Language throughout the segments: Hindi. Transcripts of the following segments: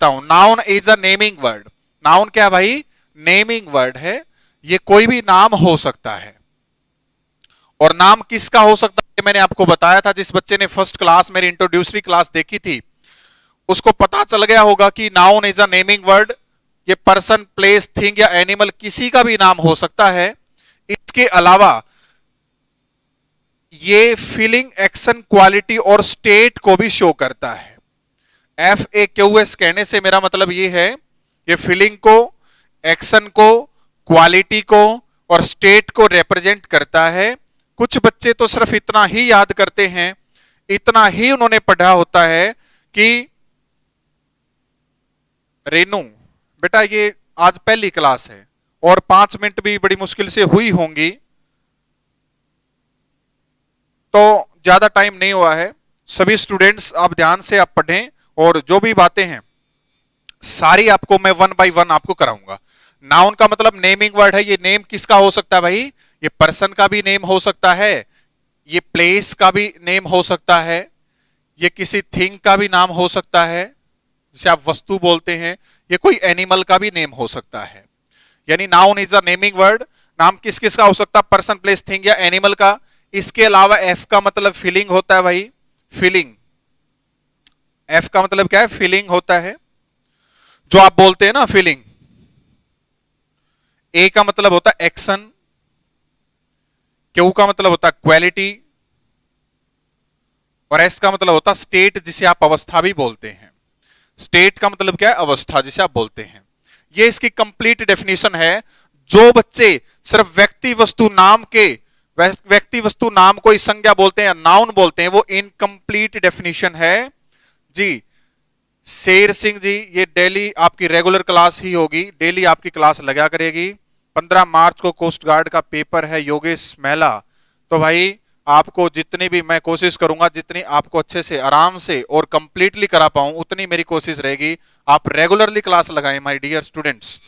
देता हूं, noun is a naming word. Noun क्या भाई? नेमिंग वर्ड है। ये कोई भी नाम हो सकता है। और नाम किसका हो सकता है मैंने आपको बताया था। जिस बच्चे ने फर्स्ट क्लास मेरी इंट्रोड्यूसरी क्लास देखी थी उसको पता चल गया होगा कि noun is a naming word. ये पर्सन, प्लेस, थिंग या एनिमल किसी का भी नाम हो सकता है। इसके अलावा ये फीलिंग, एक्शन, क्वालिटी और स्टेट को भी शो करता है। FAQS कहने से मेरा मतलब ये है, ये फीलिंग को, एक्शन को, क्वालिटी को और स्टेट को रिप्रेजेंट करता है। कुछ बच्चे तो सिर्फ इतना ही याद करते हैं, इतना ही उन्होंने पढ़ा होता है कि रेनू बेटा ये आज पहली क्लास है और 5 मिनट भी बड़ी मुश्किल से हुई होंगी, तो ज्यादा टाइम नहीं हुआ है। सभी स्टूडेंट्स आप ध्यान से आप पढ़ें और जो भी बातें हैं सारी आपको मैं 1 बाय 1 आपको कराऊंगा। नाउन का मतलब नेमिंग वर्ड है। ये नेम किसका हो सकता है भाई? ये पर्सन का भी नेम हो सकता है, ये प्लेस का भी नेम हो सकता है, ये किसी थिंग का भी नाम हो सकता है जिसे आप वस्तु बोलते हैं, ये कोई एनिमल का भी नेम हो सकता है। यानी noun is a naming word. नाम किस किस का हो सकता है? पर्सन, प्लेस, थिंग या एनिमल का। इसके अलावा एफ का मतलब फीलिंग होता है भाई, फीलिंग। एफ का मतलब क्या है? फीलिंग होता है, जो आप बोलते हैं ना, फीलिंग। ए का मतलब होता है एक्शन, क्यू का मतलब होता है क्वालिटी और एस का मतलब होता है स्टेट, जिसे आप अवस्था भी बोलते हैं। स्टेट का मतलब क्या है? अवस्था, जिसे आप बोलते हैं। ये इसकी कंप्लीट डेफिनेशन है। जो बच्चे सिर्फ व्यक्ति वस्तु नाम के, व्यक्ति वस्तु नाम को संज्ञा बोलते हैं या नाउन बोलते हैं, वो इनकम्प्लीट डेफिनेशन है जी। शेर सिंह जी, ये डेली आपकी रेगुलर क्लास ही होगी, डेली आपकी क्लास लगा करेगी। 15 मार्च को कोस्ट गार्ड का पेपर है, योगेश महिला। तो भाई आपको जितनी भी मैं कोशिश करूंगा, जितनी आपको अच्छे से, आराम से और कंप्लीटली करा पाऊं, उतनी मेरी कोशिश रहेगी। आप रेगुलरली क्लास लगाएं my dear students.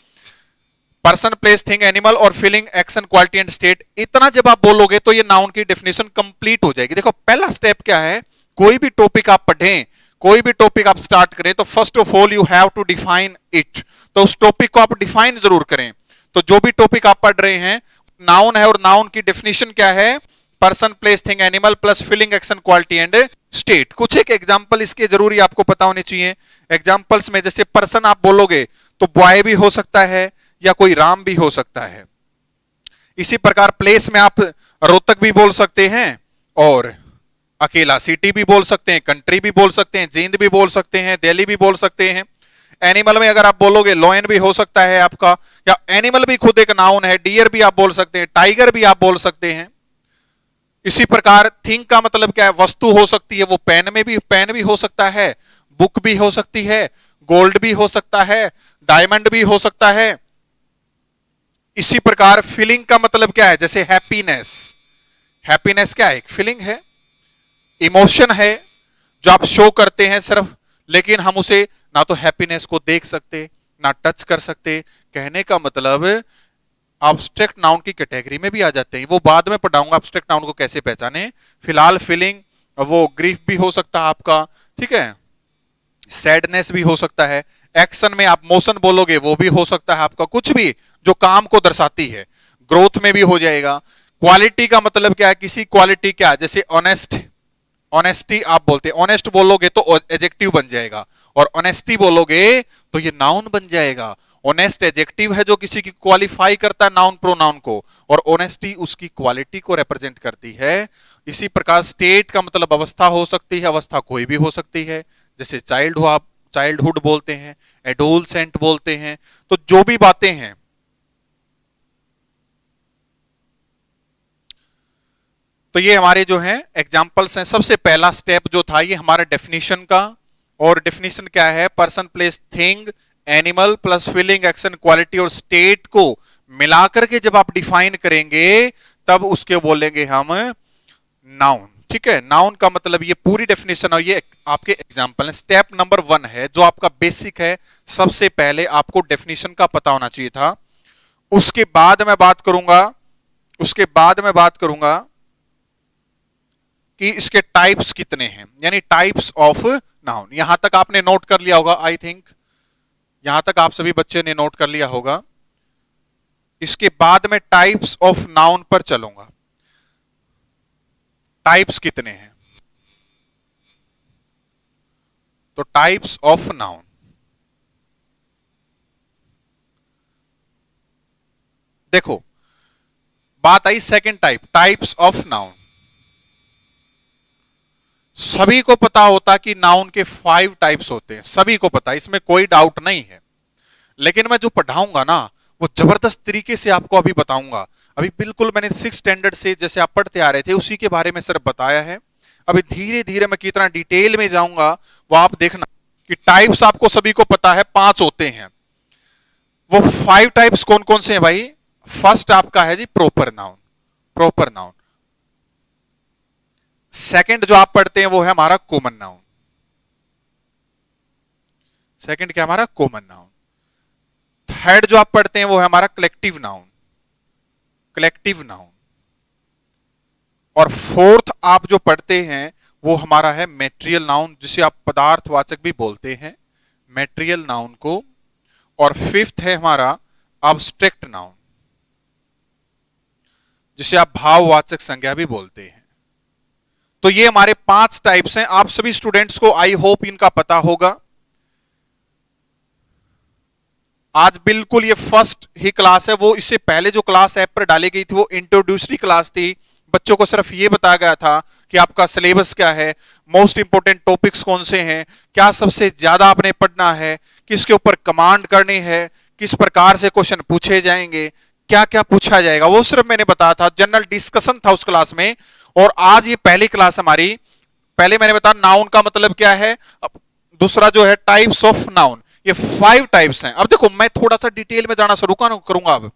Person, place, thing, animal और feeling, action, quality and state, इतना जब आप बोलोगे तो ये नाउन की डेफिनेशन कंप्लीट हो जाएगी। देखो पहला स्टेप क्या है, कोई भी टॉपिक आप पढ़ें, कोई भी टॉपिक आप स्टार्ट करें, तो first of all you have to define it. तो उस टॉपिक को आप डिफाइन जरूर करें। तो जो भी टॉपिक आप पढ़ रहे हैं नाउन है और नाउन की डेफिनेशन क्या है? Person, place, thing, animal plus feeling, action, quality and state. कुछ एक एग्जांपल इसके जरूरी आपको पता होने चाहिए। एग्जांपल्स में जैसे पर्सन आप बोलोगे तो बॉय भी हो सकता है या कोई राम भी हो सकता है। इसी प्रकार प्लेस में आप रोहतक भी बोल सकते हैं और अकेला सिटी भी बोल सकते हैं, कंट्री भी बोल सकते हैं, जींद भी बोल सकते हैं, दिल्ली भी बोल सकते हैं। एनिमल में अगर आप बोलोगे लॉयन भी हो सकता है आपका, या एनिमल भी खुद एक नाउन है, डियर भी आप बोल सकते हैं, टाइगर भी आप बोल सकते हैं। इसी प्रकार थिंग का मतलब क्या है? वस्तु हो सकती है, वो पेन में भी, पेन भी हो सकता है, बुक भी हो सकती है, गोल्ड भी हो सकता है, डायमंड भी हो सकता है। इसी प्रकार फीलिंग का मतलब क्या है? जैसे हैप्पीनेस, हैप्पीनेस क्या है? एक फीलिंग है, इमोशन है जो आप शो करते हैं सिर्फ, लेकिन हम उसे ना तो हैप्पीनेस को देख सकते ना टच कर सकते। कहने का मतलब एब्स्ट्रैक्ट नाउन की कैटेगरी में भी आ जाते हैं। वो बाद में पढ़ाऊंगा एब्स्ट्रैक्ट नाउन को कैसे पहचाने। फिलहाल फीलिंग, वो ग्रीफ भी हो सकता है आपका, ठीक है, सैडनेस भी हो सकता है। एक्शन में आप मोशन बोलोगे वो भी हो सकता है आपका, कुछ भी जो काम को दर्शाती है। ग्रोथ में भी हो जाएगा। क्वालिटी का मतलब क्या है? किसी क्वालिटी क्या है? जैसे ऑनेस्ट, ऑनेस्टी आप बोलते हैं, ऑनेस्ट बोलोगे तो एडजेक्टिव बन जाएगा, और ऑनेस्टी बोलोगे तो ये नाउन बन जाएगा। ऑनेस्ट एडजेक्टिव है जो किसी की क्वालिफाई करता है नाउन प्रोनाउन को, और ऑनेस्टी उसकी क्वालिटी को रिप्रेजेंट करती है। इसी प्रकार स्टेट का मतलब अवस्था हो सकती है, अवस्था कोई भी हो सकती है। जैसे चाइल्ड हो, आप चाइल्डहुड बोलते हैं, एडोलसेंट बोलते हैं। तो जो भी बातें हैं, तो ये हमारे जो हैं एग्जांपल्स हैं। सबसे पहला स्टेप जो था ये हमारा डेफिनेशन का, और डेफिनेशन क्या है? Person, place, thing, animal plus feeling, action, quality और स्टेट को मिलाकर के जब आप डिफाइन करेंगे तब उसके बोलेंगे हम नाउन। ठीक है, नाउन का मतलब ये पूरी डेफिनेशन और ये आपके एग्जांपल है। स्टेप नंबर 1 है जो आपका बेसिक है। सबसे पहले आपको डेफिनेशन का पता होना चाहिए था। उसके बाद मैं बात करूंगा कि इसके टाइप्स कितने हैं, यानी टाइप्स ऑफ नाउन। यहां तक आपने नोट कर लिया होगा आई थिंक। यहां तक आप सभी बच्चे ने नोट कर लिया होगा। इसके बाद में टाइप्स ऑफ नाउन पर चलूंगा। टाइप्स कितने हैं? तो टाइप्स ऑफ नाउन, देखो बात आई second type, types of noun. सभी को पता होता कि नाउन के 5 टाइप्स होते हैं, सभी को पता, इसमें कोई डाउट नहीं है। लेकिन मैं जो पढ़ाऊंगा ना वो जबरदस्त तरीके से आपको अभी बताऊंगा। अभी बिल्कुल मैंने 6 स्टैंडर्ड से जैसे आप पढ़ते आ रहे थे उसी के बारे में सिर्फ बताया है। अभी धीरे धीरे मैं कितना डिटेल में जाऊंगा वो आप देखना कि टाइप्स आपको सभी को पता है 5 होते हैं। वो 5 टाइप्स कौन कौन से हैं भाई? फर्स्ट आपका है जी proper noun, proper noun. Second जो आप पढ़ते हैं वो है हमारा कॉमन नाउन। सेकंड क्या हमारा? Common noun. थर्ड जो आप पढ़ते हैं वो है हमारा कलेक्टिव नाउन, कलेक्टिव नाउन। और फोर्थ आप जो पढ़ते हैं वो हमारा है मैटेरियल नाउन, जिसे आप पदार्थवाचक भी बोलते हैं, मैटेरियल नाउन को। और फिफ्थ है हमारा अब्स्ट्रैक्ट नाउन, जिसे आप भाववाचक संज्ञा भी बोलते हैं। तो ये हमारे 5 टाइप्स हैं। आप सभी स्टूडेंट्स को आई होप इनका पता होगा। आज बिल्कुल ये फर्स्ट ही क्लास है, वो इससे पहले जो क्लास ऐप पर डाली गई थी वो इंट्रोड्यूसरी क्लास थी। बच्चों को सिर्फ ये बताया गया था कि आपका सिलेबस क्या है, मोस्ट इंपोर्टेंट टॉपिक्स कौन से हैं, क्या सबसे ज्यादा आपने पढ़ना है, किसके ऊपर कमांड करनी है, किस प्रकार से क्वेश्चन पूछे जाएंगे, क्या क्या पूछा जाएगा, वो सिर्फ मैंने बताया था। जनरल डिस्कशन था उस क्लास में। और आज ये पहली क्लास हमारी। पहले मैंने बताया नाउन का मतलब क्या है, दूसरा जो है टाइप्स ऑफ नाउन, ये 5 टाइप्स हैं। अब देखो मैं थोड़ा सा डिटेल में जाना शुरू करूंगा। अब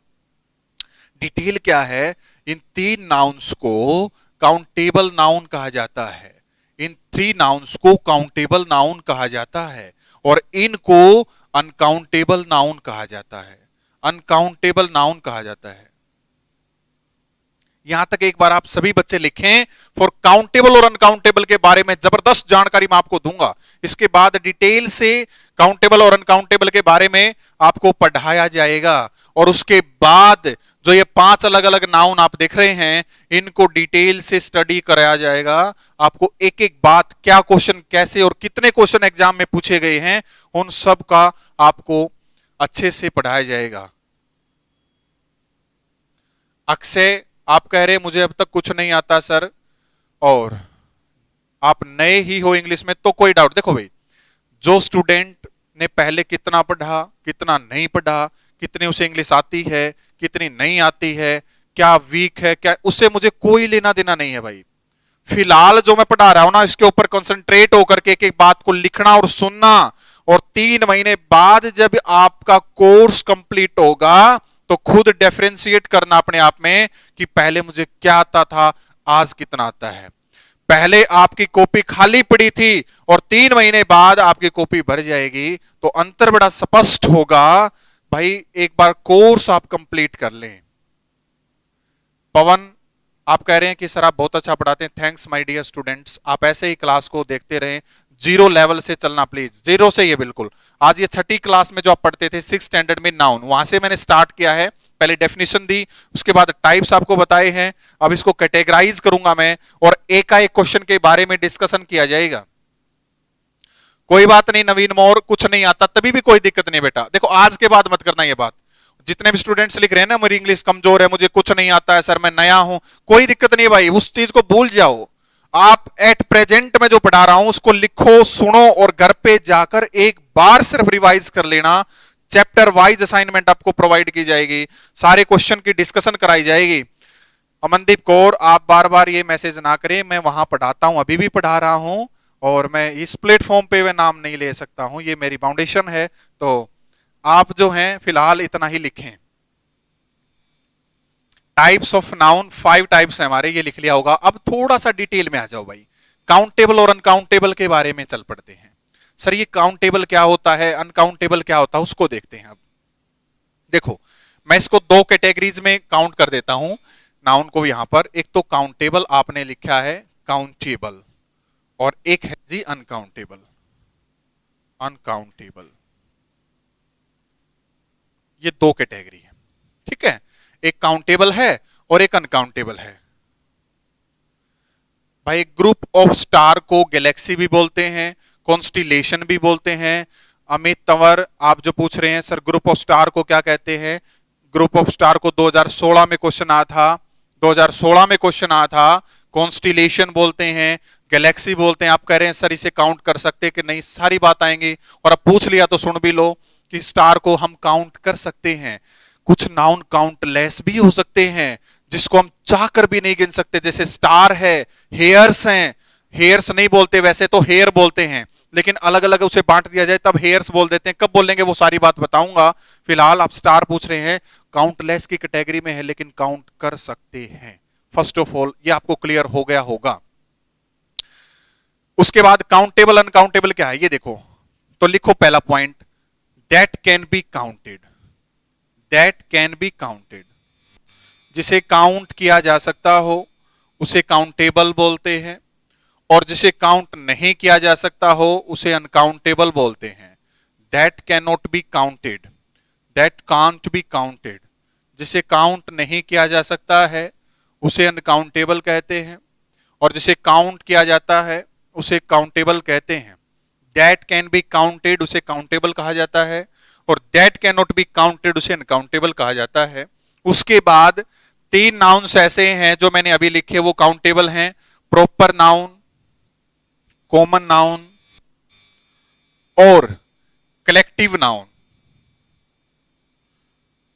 डिटेल क्या है, इन 3 नाउन्स को काउंटेबल नाउन कहा जाता है, इन 3 नाउन्स को काउंटेबल नाउन कहा जाता है, और इनको अनकाउंटेबल नाउन कहा जाता है, अनकाउंटेबल नाउन कहा जाता है। यहां तक एक बार आप सभी बच्चे लिखें, फॉर काउंटेबल और अनकाउंटेबल के बारे में जबरदस्त जानकारी मैं आपको दूंगा। इसके बाद डिटेल से काउंटेबल और अनकाउंटेबल के बारे में आपको पढ़ाया जाएगा। और उसके बाद जो ये 5 अलग अलग नाउन आप देख रहे हैं, इनको डिटेल से स्टडी कराया जाएगा। आपको एक एक बात, क्या क्वेश्चन कैसे और कितने क्वेश्चन एग्जाम में पूछे गए हैं, उन सब का आपको अच्छे से पढ़ाया जाएगा। अक्षय आप कह रहे हैं मुझे अब तक कुछ नहीं आता सर, और आप नए ही हो इंग्लिश में, तो कोई डाउट, देखो भाई जो स्टूडेंट ने पहले कितना पढ़ा, कितना नहीं पढ़ा, कितनी उसे इंग्लिश आती है, कितनी नहीं आती है, क्या वीक है, क्या, उससे मुझे कोई लेना देना नहीं है भाई। फिलहाल जो मैं पढ़ा रहा हूं ना, इसके ऊपर कंसंट्रेट होकर के एक एक बात को लिखना और सुनना। और 3 महीने बाद जब आपका कोर्स कंप्लीट होगा तो खुद डिफरेंशिएट करना अपने आप में कि पहले मुझे क्या आता था, आज कितना आता है। पहले आपकी कॉपी खाली पड़ी थी और 3 महीने बाद आपकी कॉपी भर जाएगी, तो अंतर बड़ा स्पष्ट होगा। भाई एक बार कोर्स आप कंप्लीट कर लें। पवन आप कह रहे हैं कि सर आप बहुत अच्छा पढ़ाते हैं, थैंक्स माय डियर स्टूडेंट्स। आप ऐसे ही क्लास को देखते रहें, 0 लेवल से चलना प्लीज, 0 से ये बिल्कुल। आज ये 6ठी क्लास में जो आप पढ़ते थे 6 स्टैंडर्ड में नाउन, वहां से मैंने स्टार्ट किया है। पहले डेफिनेशन दी, उसके बाद टाइप्स आपको बताए हैं, अब इसको कैटेगराइज करूंगा मैं और एक क्वेश्चन के बारे में डिस्कशन किया जाएगा। कोई बात नहीं नवीन मोर, कुछ नहीं आता तभी भी कोई दिक्कत नहीं बेटा। देखो आज के बाद मत करना ये बात। जितने भी स्टूडेंट्स लिख रहे हैं ना मेरी इंग्लिश कमजोर है, मुझे कुछ नहीं आता है सर, मैं नया हूं, कोई दिक्कत नहीं भाई, उस चीज को भूल जाओ। आप एट प्रेजेंट में जो पढ़ा रहा हूं उसको लिखो, सुनो और घर पे जाकर एक बार सिर्फ रिवाइज कर लेना। चैप्टर वाइज असाइनमेंट आपको प्रोवाइड की जाएगी, सारे क्वेश्चन की डिस्कशन कराई जाएगी। अमनदीप कौर आप बार बार ये मैसेज ना करें, मैं वहां पढ़ाता हूं, अभी भी पढ़ा रहा हूं, और मैं इस प्लेटफॉर्म पे मैं नाम नहीं ले सकता हूं, ये मेरी फाउंडेशन है। तो आप जो हैं फिलहाल इतना ही लिखें। टाइप्स ऑफ नाउन 5 टाइप्स हैं हमारे, ये लिख लिया होगा। अब थोड़ा सा डिटेल में आ जाओ भाई, काउंटेबल और अनकाउंटेबल के बारे में चल पड़ते हैं। सर ये काउंटेबल क्या होता है, अनकाउंटेबल क्या होता है, उसको देखते हैं। अब देखो मैं इसको 2 कैटेगरीज में काउंट कर देता हूं नाउन को यहां पर। एक तो काउंटेबल आपने लिखा है काउंटेबल, और एक है जी अनकाउंटेबल, अनकाउंटेबल। ये दो कैटेगरी है, ठीक है। एक काउंटेबल है और एक अनकाउंटेबल है। भाई ग्रुप ऑफ स्टार को गैलेक्सी भी बोलते हैं, कॉन्स्टिलेशन भी बोलते हैं। अमित तंवर आप जो पूछ रहे हैं सर ग्रुप ऑफ स्टार को क्या कहते हैं, ग्रुप ऑफ स्टार को 2016 में क्वेश्चन आया था, 2016 में क्वेश्चन आया था। कॉन्स्टिलेशन बोलते हैं, गैलेक्सी बोलते हैं। आप कह रहे हैं सर इसे काउंट कर सकते हैं कि नहीं, सारी बात आएंगी। और अब पूछ लिया तो सुन भी लो कि स्टार को हम काउंट कर सकते हैं। कुछ नाउन काउंटलेस भी हो सकते हैं जिसको हम चाहकर भी नहीं गिन सकते, जैसे स्टार है, हेयर्स हैं। हेयर्स नहीं बोलते, वैसे तो हेयर बोलते हैं, लेकिन अलग अलग उसे बांट दिया जाए तब हेयर्स बोल देते हैं। कब बोलेंगे वो सारी बात बताऊंगा। फिलहाल आप स्टार पूछ रहे हैं, काउंटलेस की कैटेगरी में है लेकिन काउंट कर सकते हैं। फर्स्ट ऑफ ऑल ये आपको क्लियर हो गया होगा। उसके बाद काउंटेबल अनकाउंटेबल क्या है ये देखो, तो लिखो पहला point, that can be counted. That can be counted, जिसे काउंट किया जा सकता हो उसे काउंटेबल बोलते हैं, और जिसे काउंट नहीं किया जा सकता हो उसे अनकाउंटेबल बोलते हैं। That can not be counted, that can't be counted, जिसे काउंट नहीं किया जा सकता है उसे अनकाउंटेबल कहते हैं, और जिसे काउंट किया जाता है उसे काउंटेबल कहते हैं। दैट कैन बी काउंटेड उसे काउंटेबल कहा जाता है, और that can not be counted उसे अनकाउंटेबल कहा जाता है। उसके बाद तीन नाउन्स ऐसे हैं जो मैंने अभी लिखे वो काउंटेबल हैं, प्रॉपर नाउन, कॉमन नाउन और कलेक्टिव नाउन।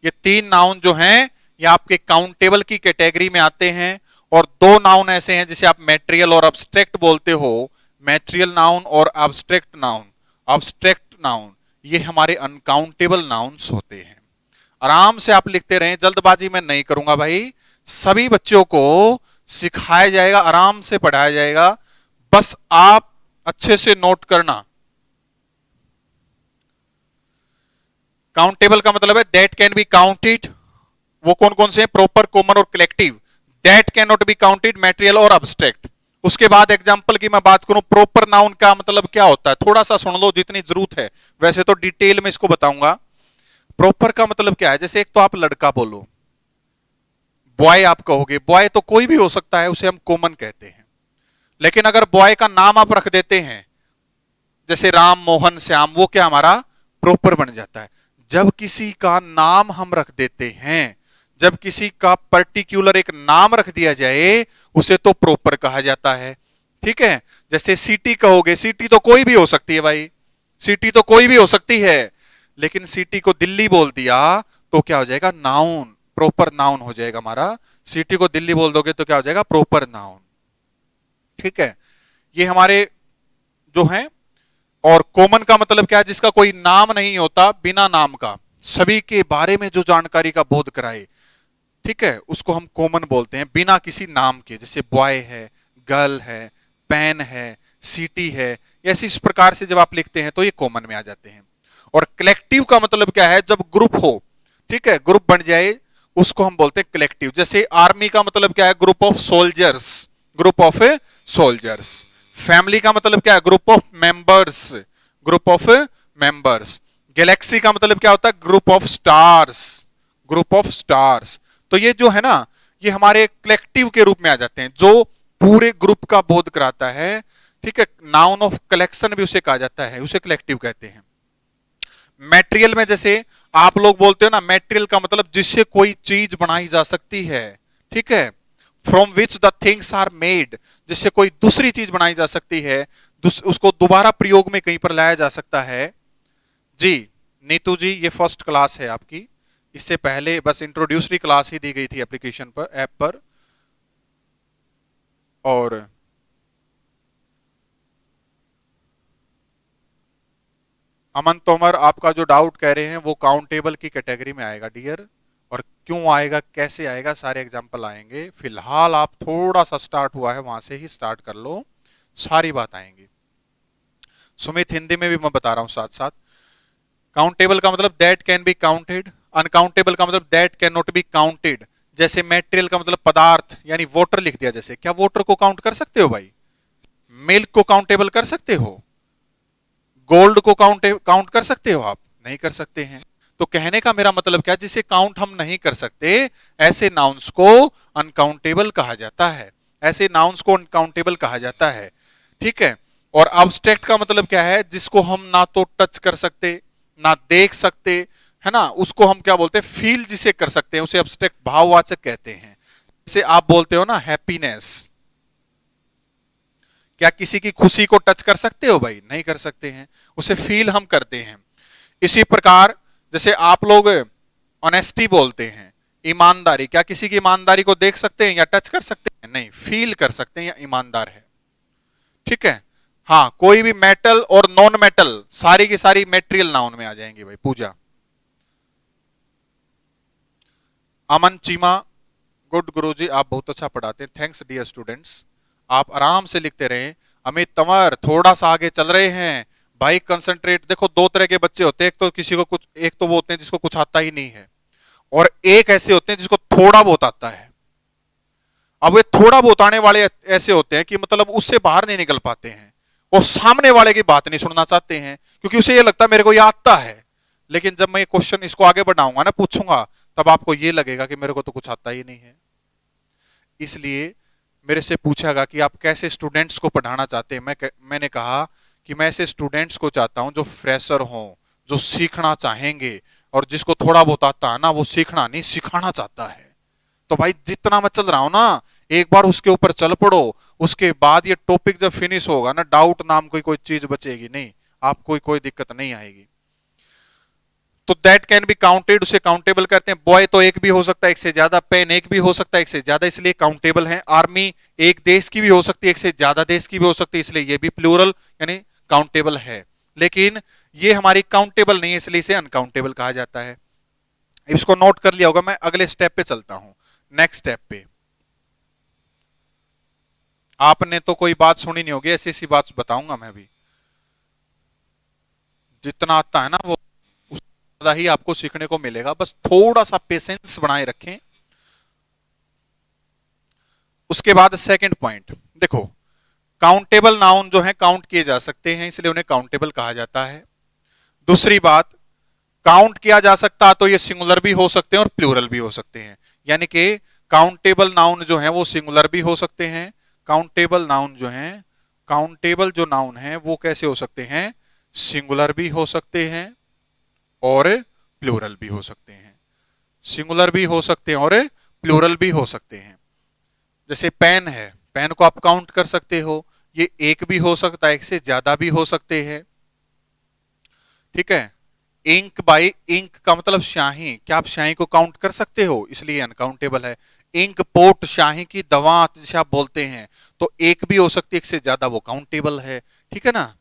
ये तीन नाउन जो हैं ये आपके काउंटेबल की कैटेगरी में आते हैं। और दो नाउन ऐसे हैं जिसे आप मैटेरियल और अब्स्ट्रैक्ट बोलते हो, मैटेरियल नाउन और अब्स्ट्रैक्ट नाउन। अब्स्ट्रैक्ट नाउन ये हमारे अनकाउंटेबल नाउन्स होते हैं। आराम से आप लिखते रहें, जल्दबाजी में नहीं करूंगा भाई, सभी बच्चों को सिखाया जाएगा, आराम से पढ़ाया जाएगा, बस आप अच्छे से नोट करना। काउंटेबल का मतलब है दैट कैन बी काउंटेड, वो कौन कौन से हैं, प्रॉपर, कॉमन और collective. That can not be counted, material और अब्स्ट्रैक्ट। उसके बाद एग्जांपल की मैं बात करूं, प्रॉपर नाउन का मतलब क्या होता है, थोड़ा सा सुन लो जितनी जरूरत है, वैसे तो डिटेल में इसको बताऊंगा। प्रॉपर का मतलब क्या है, जैसे एक तो आप लड़का बोलो, बॉय आप कहोगे, बॉय तो कोई भी हो सकता है, उसे हम कॉमन कहते हैं। लेकिन अगर बॉय का नाम आप रख देते हैं जैसे राम, मोहन, श्याम, वो क्या हमारा प्रॉपर बन जाता है। जब किसी का नाम हम रख देते हैं, जब किसी का पर्टिकुलर एक नाम रख दिया जाए उसे तो प्रॉपर कहा जाता है, ठीक है। जैसे सिटी कहोगे, सिटी तो कोई भी हो सकती है भाई, सिटी तो कोई भी हो सकती है, लेकिन सिटी को दिल्ली बोल दिया तो क्या हो जाएगा, नाउन, प्रॉपर नाउन हो जाएगा हमारा। सिटी को दिल्ली बोल दोगे तो क्या हो जाएगा, प्रॉपर नाउन, ठीक है। ये हमारे जो हैं। और कॉमन का मतलब क्या है, जिसका कोई नाम नहीं होता, बिना नाम का सभी के बारे में जो जानकारी का बोध कराए, ठीक है, उसको हम कॉमन बोलते हैं, बिना किसी नाम के। जैसे बॉय है, गर्ल है, पेन है, सिटी है, ऐसी इस प्रकार से जब आप लिखते हैं तो ये कॉमन में आ जाते हैं। और कलेक्टिव का मतलब क्या है, जब ग्रुप हो, ठीक है, ग्रुप बन जाए उसको हम बोलते हैं कलेक्टिव। जैसे आर्मी का मतलब क्या है, group of soldiers, group of soldiers. Family का मतलब क्या है, group of members, group of members. Galaxy का मतलब क्या होता है, group of stars, group of stars. तो ये जो है ना, ये हमारे कलेक्टिव के रूप में आ जाते हैं, जो पूरे ग्रुप का बोध कराता है, ठीक है। नाउन ऑफ कलेक्शन भी उसे कहा जाता है, उसे कलेक्टिव कहते हैं। मैटेरियल में जैसे आप लोग बोलते हो ना, मैटेरियल का मतलब जिससे कोई चीज बनाई जा सकती है, ठीक है। From which the things are made, जिससे कोई दूसरी चीज बनाई जा सकती है, उसको दोबारा प्रयोग में कहीं पर लाया जा सकता है। जी नीतू जी, ये फर्स्ट क्लास है आपकी, इससे पहले बस इंट्रोड्यूसरी क्लास ही दी गई थी एप्लीकेशन पर, ऐप पर। और अमन तोमर, आपका जो डाउट कह रहे हैं वो काउंटेबल की कैटेगरी में आएगा डियर, और क्यों आएगा, कैसे आएगा, सारे एग्जाम्पल आएंगे। फिलहाल आप थोड़ा सा स्टार्ट हुआ है वहां से ही स्टार्ट कर लो, सारी बात आएंगी। सुमित, हिंदी में भी मैं बता रहा हूं साथ साथ। काउंटेबल का मतलब that can be counted, uncountable का मतलब that can not be counted. जैसे मैटेरियल का मतलब पदार्थ, यानी वाटर लिख दिया, जैसे क्या वाटर को काउंट कर सकते हो भाई, मिल्क को काउंटेबल कर सकते हो, गोल्ड को काउंट कर सकते हो आप, नहीं कर सकते हैं। तो कहने का मेरा मतलब क्या, जिसे काउंट हम नहीं कर सकते ऐसे नाउन्स को अनकाउंटेबल कहा जाता है, ऐसे नाउन्स को अनकाउंटेबल कहा जाता है। ठीक है। और अब्स्ट्रैक्ट का मतलब क्या है, जिसको हम ना तो टच कर सकते ना देख सकते, है ना, उसको हम क्या बोलते हैं, फील जिसे कर सकते हैं उसे अब्स्ट्रैक्ट भाववाचक कहते हैं। जैसे आप बोलते हो ना हैप्पीनेस, क्या किसी की खुशी को टच कर सकते हो भाई, नहीं कर सकते हैं, उसे फील हम करते हैं। इसी प्रकार जैसे आप लोग ऑनेस्टी बोलते हैं, ईमानदारी, क्या किसी की ईमानदारी को देख सकते हैं या टच कर सकते हैं, नहीं, फील कर सकते हैं या ईमानदार है। ठीक है। हाँ, कोई भी मेटल और नॉन मेटल सारी की सारी मेटेरियल नाउन में आ जाएंगी भाई। पूजा, अमन चीमा, गुड गुरुजी, आप बहुत अच्छा पढ़ाते हैं, थैंक्स डियर स्टूडेंट्स। आप आराम से लिखते रहें। अमित तंवर थोड़ा सा आगे चल रहे हैं भाई, कंसंट्रेट। देखो दो तरह के बच्चे होते हैं, एक तो किसी को कुछ, एक तो वो होते हैं जिसको कुछ आता ही नहीं है, और एक ऐसे होते हैं जिसको थोड़ा बहुत आता है। अब वे थोड़ा बहुत आने वाले ऐसे होते हैं कि मतलब उससे बाहर नहीं निकल पाते हैं, और सामने वाले की बात नहीं सुनना चाहते हैं, क्योंकि उसे ये लगता है मेरे को ये आता है। लेकिन जब मैं ये क्वेश्चन इसको आगे बढ़ाऊंगा ना, पूछूंगा, तब आपको ये लगेगा कि मेरे को तो कुछ आता ही नहीं है। इसलिए मेरे से पूछागा कि आप कैसे स्टूडेंट्स को पढ़ाना चाहते हैं। मैंने कहा कि मैं ऐसे स्टूडेंट्स को चाहता हूं जो फ्रेशर हों, जो सीखना चाहेंगे, और जिसको थोड़ा बहुत आता है ना वो सीखना नहीं सिखाना चाहता है। तो भाई जितना मैं चल रहा हूं ना, एक बार उसके ऊपर चल पड़ो, उसके बाद ये टॉपिक जब फिनिश होगा ना, डाउट नाम की कोई चीज बचेगी नहीं, आपको कोई दिक्कत नहीं आएगी। तो दैट कैन बी काउंटेड, उसे काउंटेबल करते हैं। बॉय तो एक भी हो सकता है, एक से ज्यादा। पेन एक भी हो सकता है, एक से ज्यादा, इसलिए काउंटेबल है। आर्मी एक देश की भी हो सकती है, एक से ज्यादा देश की भी हो सकती है, इसलिए ये भी प्लूरल यानी काउंटेबल है। लेकिन ये हमारी काउंटेबल नहीं है, इसलिए इसे अनकाउंटेबल कहा जाता है। इसको नोट कर लिया होगा। मैं अगले स्टेप पे चलता हूं, नेक्स्ट स्टेप पे। आपने तो कोई बात सुनी नहीं होगी, ऐसी ऐसी बात बताऊंगा मैं भी। जितना आता है ना वो ज्यादा ही आपको सीखने को मिलेगा, बस थोड़ा सा पेशेंस बनाए रखें। उसके बाद सेकंड पॉइंट देखो, काउंटेबल नाउन जो है काउंट किए जा सकते हैं, इसलिए उन्हें काउंटेबल कहा जाता है। दूसरी बात, काउंट किया जा सकता तो ये सिंगुलर भी हो सकते हैं और प्लूरल भी हो सकते हैं। यानी कि काउंटेबल नाउन जो है वो सिंगुलर भी हो सकते हैं, काउंटेबल नाउन जो है, काउंटेबल जो नाउन है वो कैसे हो सकते हैं, सिंगुलर भी हो सकते हैं और प्लूरल भी हो सकते हैं। सिंगुलर भी हो सकते हैं और प्लूरल भी हो सकते हैं। जैसे पेन है, पेन को आप काउंट कर सकते हो, ये एक भी हो सकता है, एक से ज्यादा भी हो सकते हैं। ठीक है। इंक बाई इंक का मतलब स्याही, क्या आप स्याही को काउंट कर सकते हो, इसलिए अनकाउंटेबल है। इंक पोट शाही की दवा जिसे आप बोलते हैं, तो एक भी हो सकती है, एक से ज्यादा, वो काउंटेबल है। ठीक है ना।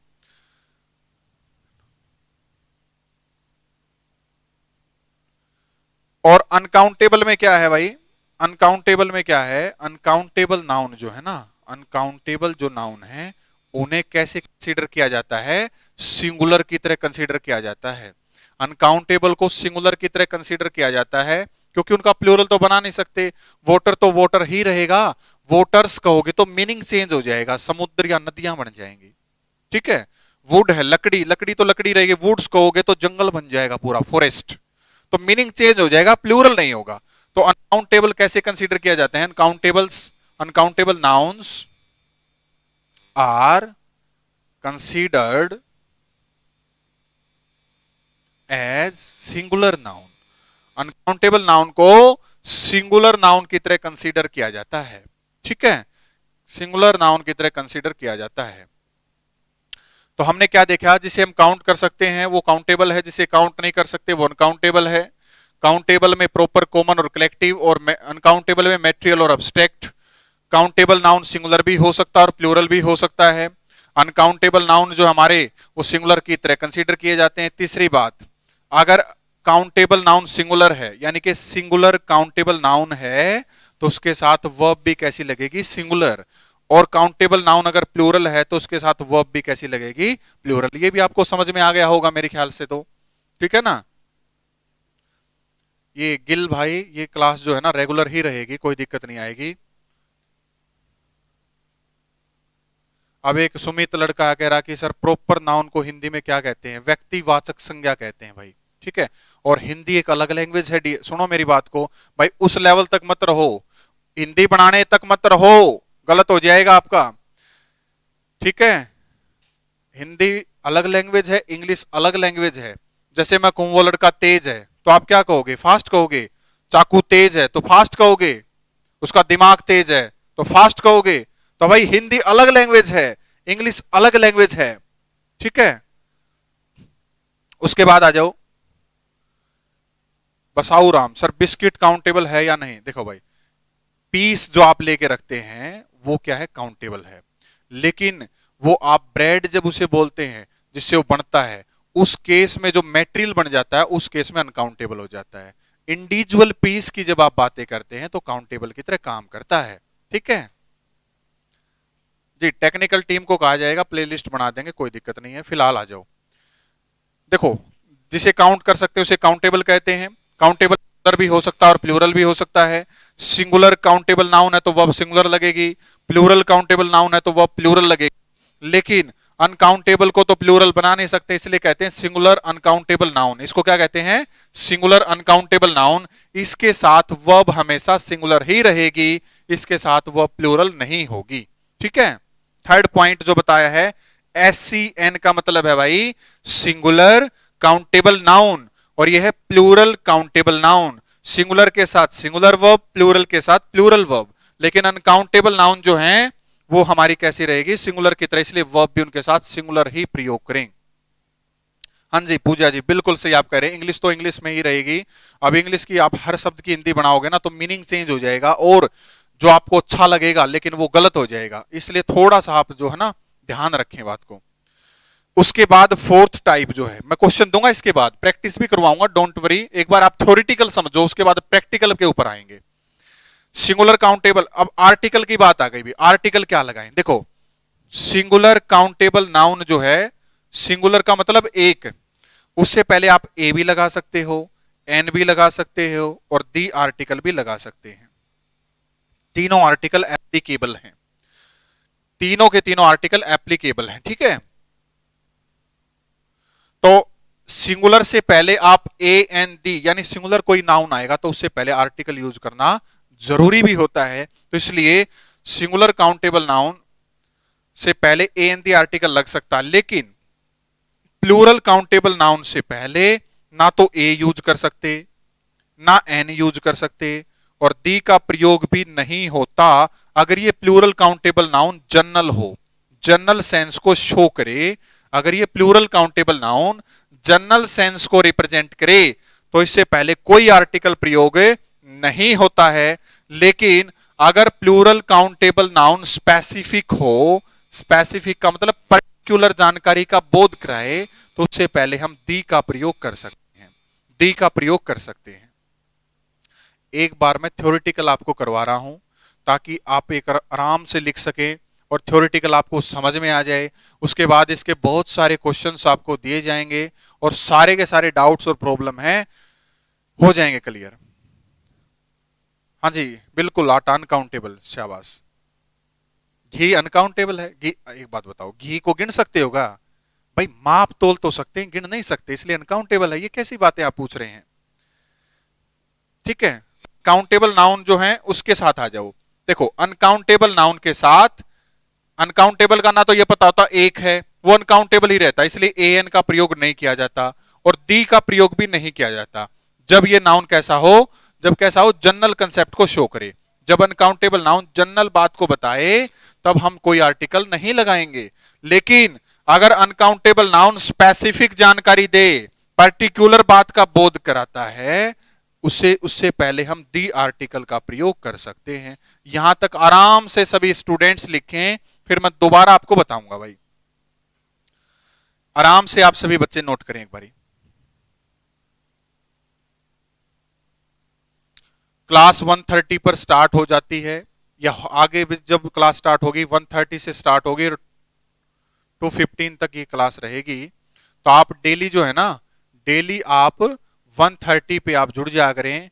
और अनकाउंटेबल में क्या है भाई, अनकाउंटेबल में क्या है, अनकाउंटेबल नाउन जो है ना, अनकाउंटेबल जो नाउन है उन्हें कैसे कंसीडर किया जाता है, सिंगुलर की तरह कंसीडर किया जाता है। अनकाउंटेबल को सिंगुलर की तरह कंसीडर किया जाता है, क्योंकि उनका प्लूरल तो बना नहीं सकते। वोटर तो वोटर ही रहेगा, वोटर्स कहोगे तो मीनिंग चेंज हो जाएगा, समुद्र या नदियां बन जाएंगी। ठीक है। वुड है, लकड़ी, लकड़ी तो लकड़ी रहेगी, वुड्स कहोगे तो जंगल बन जाएगा पूरा, फॉरेस्ट, तो मीनिंग चेंज हो जाएगा, प्लूरल नहीं होगा। तो अनकाउंटेबल कैसे कंसीडर किया जाते हैं, uncountables, uncountable nouns are considered as singular noun. Uncountable noun को सिंगुलर नाउन की तरह कंसीडर किया जाता है। ठीक है, सिंगुलर नाउन की तरह कंसीडर किया जाता है। तो हमने क्या देखा, जिसे हम काउंट कर सकते हैं वो काउंटेबल है, जिसे काउंट नहीं कर सकते वो अनकाउंटेबल है। काउंटेबल में प्रॉपर, कॉमन और कलेक्टिव, और अनकाउंटेबल में मैटेरियल और अब्स्ट्रैक्ट। काउंटेबल नाउन सिंगुलर भी हो सकता है और प्लूरल भी हो सकता है। अनकाउंटेबल नाउन जो हमारे वो सिंगुलर की तरह कंसीडर किए जाते हैं। तीसरी बात, अगर काउंटेबल नाउन सिंगुलर है, यानी कि सिंगुलर काउंटेबल नाउन है, तो उसके साथ वर्ब भी कैसी लगेगी, सिंगुलर। और काउंटेबल नाउन अगर प्लूरल है तो उसके साथ वर्ब भी कैसी लगेगी, प्लूरल। ये भी आपको समझ में आ गया होगा मेरे ख्याल से तो। ठीक है ना। ये गिल भाई, ये क्लास जो है ना रेगुलर ही रहेगी, कोई दिक्कत नहीं आएगी। अब एक सुमित लड़का कह रहा कि सर प्रॉपर नाउन को हिंदी में क्या कहते हैं, व्यक्तिवाचक संज्ञा कहते हैं भाई। ठीक है। और हिंदी एक अलग लैंग्वेज है, सुनो मेरी बात को भाई, उस लेवल तक मत रहो, हिंदी बनाने तक मत रहो, गलत हो जाएगा आपका। ठीक है, हिंदी अलग लैंग्वेज है, इंग्लिश अलग लैंग्वेज है। जैसे मैं कहूं वो लड़का तेज है, तो आप क्या कहोगे? फास्ट कहोगे। चाकू तेज है तो फास्ट कहोगे, उसका दिमाग तेज है तो फास्ट कहोगे। तो भाई हिंदी अलग लैंग्वेज है, इंग्लिश अलग लैंग्वेज है। ठीक है, उसके बाद आ जाओ बसाऊ राम सर, बिस्किट काउंटेबल है या नहीं? देखो भाई, पीस जो आप लेके रखते हैं वो क्या है? काउंटेबल है। लेकिन वो आप ब्रेड जब उसे बोलते हैं जिससे वो बनता है, उस केस में जो मटेरियल बन जाता है उस केस में अनकाउंटेबल हो जाता है। इंडिविजुअल पीस की जब आप बातें करते हैं तो काउंटेबल की तरह काम करता है। ठीक है जी, टेक्निकल टीम को कहा जाएगा, प्लेलिस्ट बना देंगे, कोई दिक्कत नहीं है। फिलहाल आ जाओ, देखो जिसे काउंट कर सकते हैं उसे काउंटेबल कहते हैं। काउंटेबल सिंगुलर भी हो सकता है और प्लूरल भी हो सकता है। सिंगुलर काउंटेबल नाउन है तो वर्ब सिंगुलर लगेगी, प्लूरल काउंटेबल नाउन है तो वर्ब प्लूरल लगेगी। लेकिन अनकाउंटेबल को तो प्लूरल बना नहीं सकते, इसलिए कहते हैं सिंगुलर अनकाउंटेबल नाउन। इसको क्या कहते हैं? Singular uncountable noun. इसके साथ वर्ब हमेशा सिंगुलर ही रहेगी, इसके साथ वर्ब प्लूरल नहीं होगी। ठीक है, थर्ड पॉइंट जो बताया है, SCN का मतलब है भाई सिंगुलर काउंटेबल नाउन, और यह है प्लूरल काउंटेबल नाउन। सिंगुलर के साथ सिंगुलर वर्ब, प्लूरल के साथ प्लूरल वर्ब। लेकिन अनकाउंटेबल नाउन जो हैं वो हमारी कैसी रहेगी? सिंगुलर की तरह, इसलिए वर्ब भी उनके साथ सिंगुलर ही प्रयोग करें। हाँ जी पूजा जी, बिल्कुल सही आप कह रहे हैं, इंग्लिश तो इंग्लिश में ही रहेगी। अब इंग्लिश की आप हर शब्द की हिंदी बनाओगे ना तो मीनिंग चेंज हो जाएगा, और जो आपको अच्छा लगेगा लेकिन वो गलत हो जाएगा। इसलिए थोड़ा सा आप जो है ना ध्यान रखें बात को। उसके बाद फोर्थ टाइप जो है, मैं क्वेश्चन दूंगा, इसके बाद प्रैक्टिस भी करवाऊंगा, डोंट वरी। एक बार आप थ्योरेटिकल समझो, उसके बाद प्रैक्टिकल के ऊपर आएंगे। सिंगुलर काउंटेबल, अब आर्टिकल की बात आ गई भी, आर्टिकल क्या लगाएं? देखो सिंगुलर काउंटेबल नाउन जो है, सिंगुलर का मतलब एक, उससे पहले आप ए भी लगा सकते हो, एन भी लगा सकते हो, और दी आर्टिकल भी लगा सकते हैं। तीनों आर्टिकल एप्लीकेबल हैं, तीनों के तीनों आर्टिकल एप्लीकेबल हैं। ठीक है, तो सिंगुलर से पहले आप ए एन दी, यानी सिंगुलर कोई नाउन आएगा तो उससे पहले आर्टिकल यूज करना जरूरी भी होता है। तो इसलिए सिंगुलर काउंटेबल नाउन से पहले ए एन दी आर्टिकल लग सकता है, लेकिन प्लूरल काउंटेबल नाउन से पहले ना तो ए यूज कर सकते, ना एन यूज कर सकते, और दी का प्रयोग भी नहीं होता अगर ये प्लूरल काउंटेबल नाउन जनरल हो, जनरल सेंस को शो करे। अगर ये plural countable noun general sense को रिप्रेजेंट करे तो इससे पहले कोई आर्टिकल प्रयोग नहीं होता है। लेकिन अगर प्लूरल काउंटेबल नाउन स्पेसिफिक हो, स्पेसिफिक का मतलब पर्टिकुलर जानकारी का बोध कराए, तो उससे पहले हम दी का प्रयोग कर सकते हैं, दी का प्रयोग कर सकते हैं। एक बार मैं थ्योरेटिकल आपको करवा रहा हूं ताकि आप एक आराम से लिख सकें और थ्योरेटिकल आपको समझ में आ जाए। उसके बाद इसके बहुत सारे क्वेश्चंस आपको दिए जाएंगे और सारे के सारे डाउट्स और प्रॉब्लम हैं हो जाएंगे क्लियर। हाँ जी बिल्कुल, आटा अनकाउंटेबल, शाबाश। घी अनकाउंटेबल है? घी, एक बात बताओ, घी को गिन सकते होगा? भाई माप तोल तो सकते हैं, गिन नहीं सकते, इसलिए अनकाउंटेबल है। ये कैसी बातें आप पूछ रहे हैं? ठीक है, काउंटेबल नाउन जो है उसके साथ आ जाओ। देखो अनकाउंटेबल नाउन के साथ, अनकाउंटेबल का ना तो ये पता होता एक है, वो अनकाउंटेबल ही रहता, इसलिए ए एन का प्रयोग नहीं किया जाता और दी का प्रयोग भी नहीं किया जाता। जब ये नाउन कैसा हो, जब कैसा हो, जनरल कंसेप्ट को शो करे। जब अनकाउंटेबल नाउन जनरल बात को बताए तब हम कोई आर्टिकल नहीं लगाएंगे। लेकिन अगर अनकाउंटेबल नाउन स्पेसिफिक जानकारी दे, पर्टिकुलर बात का बोध कराता है, उससे पहले हम दी आर्टिकल का प्रयोग कर सकते हैं। यहां तक आराम से सभी स्टूडेंट्स लिखें, फिर मैं दोबारा आपको बताऊंगा। भाई आराम से आप सभी बच्चे नोट करें एक बारी। क्लास 1:30 पर स्टार्ट हो जाती है, या आगे भी जब क्लास स्टार्ट होगी 1:30 से स्टार्ट होगी, 2:15 तक ये क्लास रहेगी। तो आप डेली जो है ना, डेली आप 1:30 पे आप जुड़ जा करें।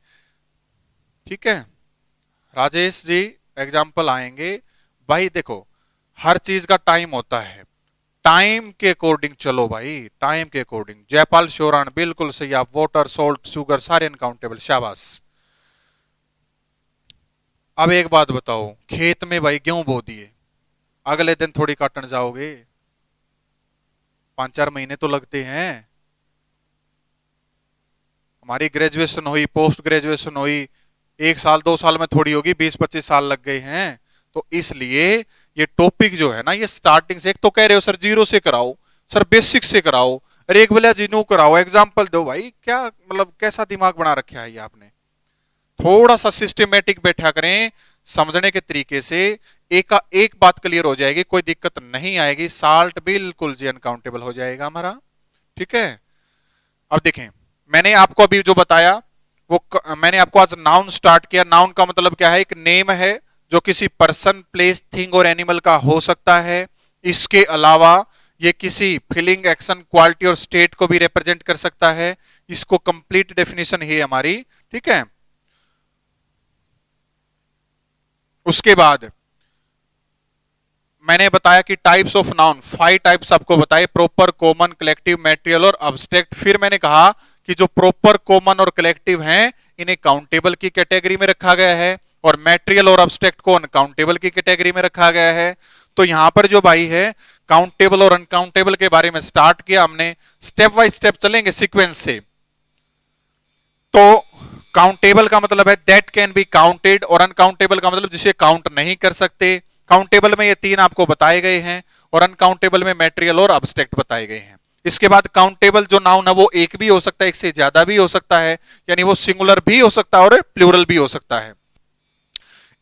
ठीक है, राजेश जी एग्जाम्पल आएंगे। भाई देखो हर चीज का टाइम होता है, टाइम के अकॉर्डिंग चलो भाई, टाइम के अकॉर्डिंग। जयपाल शोरान बिल्कुल सही। आप वाटर, सॉल्ट, शुगर सारे अनकाउंटेबल, शाबाश। अब एक बात बताओ, खेत में भाई गेहूं बो दिए, अगले दिन थोड़ी काटने जाओगे, 5-4 महीने तो लगते हैं। हमारी ग्रेजुएशन हुई, पोस्ट ग्रेजुएशन हुई, 1 साल 2 साल में थोड़ी होगी, 20-25 साल लग गए हैं। तो इसलिए ये टॉपिक जो है ना, ये स्टार्टिंग से, एक तो कह रहे हो सर जीरो से कराओ, सर बेसिक से कराओ, अरे एक बोला जीनो कराओ, एग्जाम्पल दो। भाई क्या मतलब, कैसा दिमाग बना रखा है ये आपने? थोड़ा सा सिस्टमेटिक बैठा करें, समझने के तरीके से एक बात क्लियर हो जाएगी, कोई दिक्कत नहीं आएगी, साल्ट बिल्कुल जी अनकाउंटेबल हो जाएगा हमारा। ठीक है, अब देखें, मैंने आपको अभी जो बताया मैंने आपको आज नाउन स्टार्ट किया। नाउन का मतलब क्या है? एक नेम है जो किसी पर्सन, प्लेस, थिंग और एनिमल का हो सकता है। इसके अलावा ये किसी फीलिंग, एक्शन, क्वालिटी और स्टेट को भी रिप्रेजेंट कर सकता है। इसको कंप्लीट डेफिनेशन है हमारी। ठीक है, उसके बाद मैंने बताया कि टाइप्स ऑफ नाउन, 5 टाइप्स आपको बताए, प्रॉपर, कॉमन, कलेक्टिव, मैटेरियल और अब्स्ट्रैक्ट। फिर मैंने कहा कि जो प्रॉपर, कॉमन और कलेक्टिव हैं, इन्हें काउंटेबल की कैटेगरी में रखा गया है, और मैटेरियल और अब्स्ट्रैक्ट को अनकाउंटेबल की कैटेगरी में रखा गया है। तो यहां पर जो भाई है, काउंटेबल और अनकाउंटेबल के बारे में स्टार्ट किया हमने, स्टेप बाय स्टेप चलेंगे सीक्वेंस से। तो काउंटेबल का मतलब है दैट कैन बी काउंटेड, और अनकाउंटेबल का मतलब जिसे काउंट नहीं कर सकते। काउंटेबल में ये 3 आपको बताए गए हैं, और अनकाउंटेबल में मैटेरियल और अब्स्ट्रैक्ट बताए गए हैं। इसके बाद काउंटेबल जो नाउन है वो एक भी हो सकता है, एक से ज्यादा भी हो सकता है, यानी वो सिंगुलर भी हो सकता है और प्लूरल भी हो सकता है।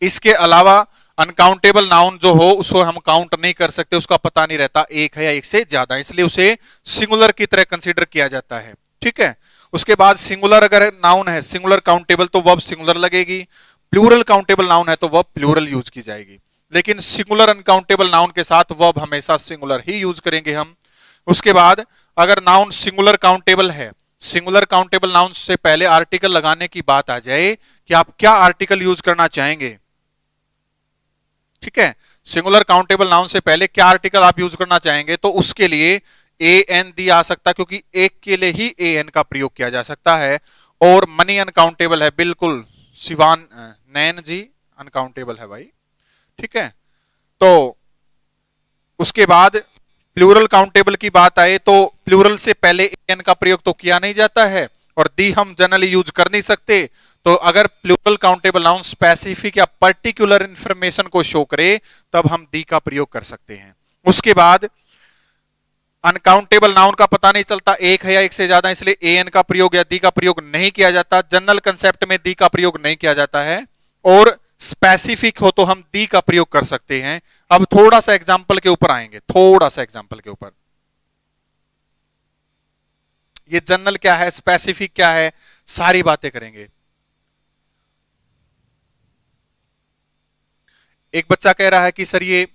इसके अलावा अनकाउंटेबल नाउन जो हो उसको हम काउंट नहीं कर सकते, उसका पता नहीं रहता एक है या एक से ज्यादा, इसलिए उसे सिंगुलर की तरह कंसीडर किया जाता है। ठीक है, उसके बाद सिंगुलर अगर नाउन है, सिंगुलर काउंटेबल, तो वर्ब सिंगुलर लगेगी। प्लूरल काउंटेबल नाउन है तो वर्ब प्लूरल यूज की जाएगी। लेकिन सिंगुलर अनकाउंटेबल नाउन के साथ वर्ब हमेशा सिंगुलर ही यूज करेंगे हम। उसके बाद अगर नाउन सिंगुलर काउंटेबल है, सिंगुलर काउंटेबल नाउन से पहले आर्टिकल लगाने की बात आ जाए कि आप क्या आर्टिकल यूज करना चाहेंगे। ठीक है, सिंगुलर काउंटेबल नाउन से पहले क्या आर्टिकल आप यूज करना चाहेंगे, तो उसके लिए ए एन दी आ सकता है, क्योंकि एक के लिए ही ए एन का प्रयोग किया जा सकता है। और मनी अनकाउंटेबल है, बिल्कुल शिवान, नैन जी अनकाउंटेबल है भाई। ठीक है, तो उसके बाद प्लूरल काउंटेबल की बात आए तो प्लूरल से पहले एन का प्रयोग तो किया नहीं जाता है, और दी हम जनरली यूज कर नहीं सकते। तो अगर प्लूरल काउंटेबल नाउन स्पेसिफिक या पर्टिकुलर इंफॉर्मेशन को शो करे, तब हम दी का प्रयोग कर सकते हैं। उसके बाद अनकाउंटेबल नाउन का पता नहीं चलता एक है या एक से ज्यादा, इसलिए ए एन का प्रयोग या दी का प्रयोग नहीं किया जाता। जनरल कंसेप्ट में दी का प्रयोग नहीं किया जाता है, और स्पेसिफिक हो तो हम दी का प्रयोग कर सकते हैं। अब थोड़ा सा एग्जाम्पल के ऊपर आएंगे, थोड़ा सा एग्जाम्पल के ऊपर। ये जनरल क्या है, स्पेसिफिक क्या है, सारी बातें करेंगे। एक बच्चा कह रहा है कि सर ये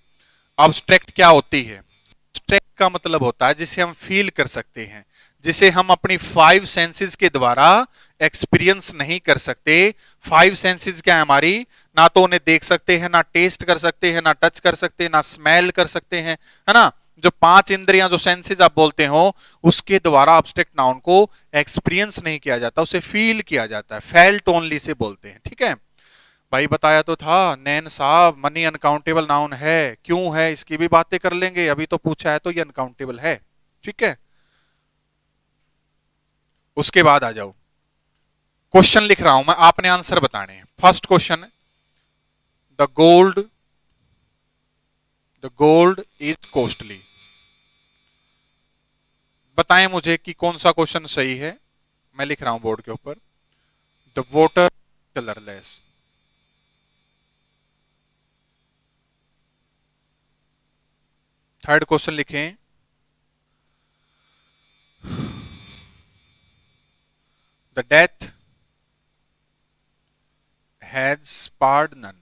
अब्स्ट्रैक्ट क्या होती है? अब्स्ट्रैक्ट का मतलब होता है जिसे हम फील कर सकते हैं, जिसे हम अपनी 5 सेंसेस के द्वारा एक्सपीरियंस नहीं कर सकते। 5 सेंसेस क्या है हमारी? ना तो उन्हें देख सकते हैं, ना टेस्ट कर सकते हैं, ना टच कर सकते हैं, ना स्मेल कर सकते हैं, है ना। जो 5 इंद्रियां, जो सेंसेस आप बोलते हो, उसके द्वारा अब्स्ट्रैक्ट नाउन को एक्सपीरियंस नहीं किया जाता, उसे फील किया जाता है, फेल्ट ओनली से बोलते हैं। ठीक है भाई, बताया तो था नैन साहब, मनी अनकाउंटेबल नाउन है, क्यों है इसकी भी बातें कर लेंगे, अभी तो पूछा है तो ये अनकाउंटेबल है। ठीक है, उसके बाद आ जाओ, क्वेश्चन लिख रहा हूं मैं, आपने आंसर बताने हैं। First question, the gold is costly. बताएं मुझे कि कौन सा क्वेश्चन सही है। मैं लिख रहा हूं बोर्ड के ऊपर, the water colourless. Third question लिखें, the death has spared none.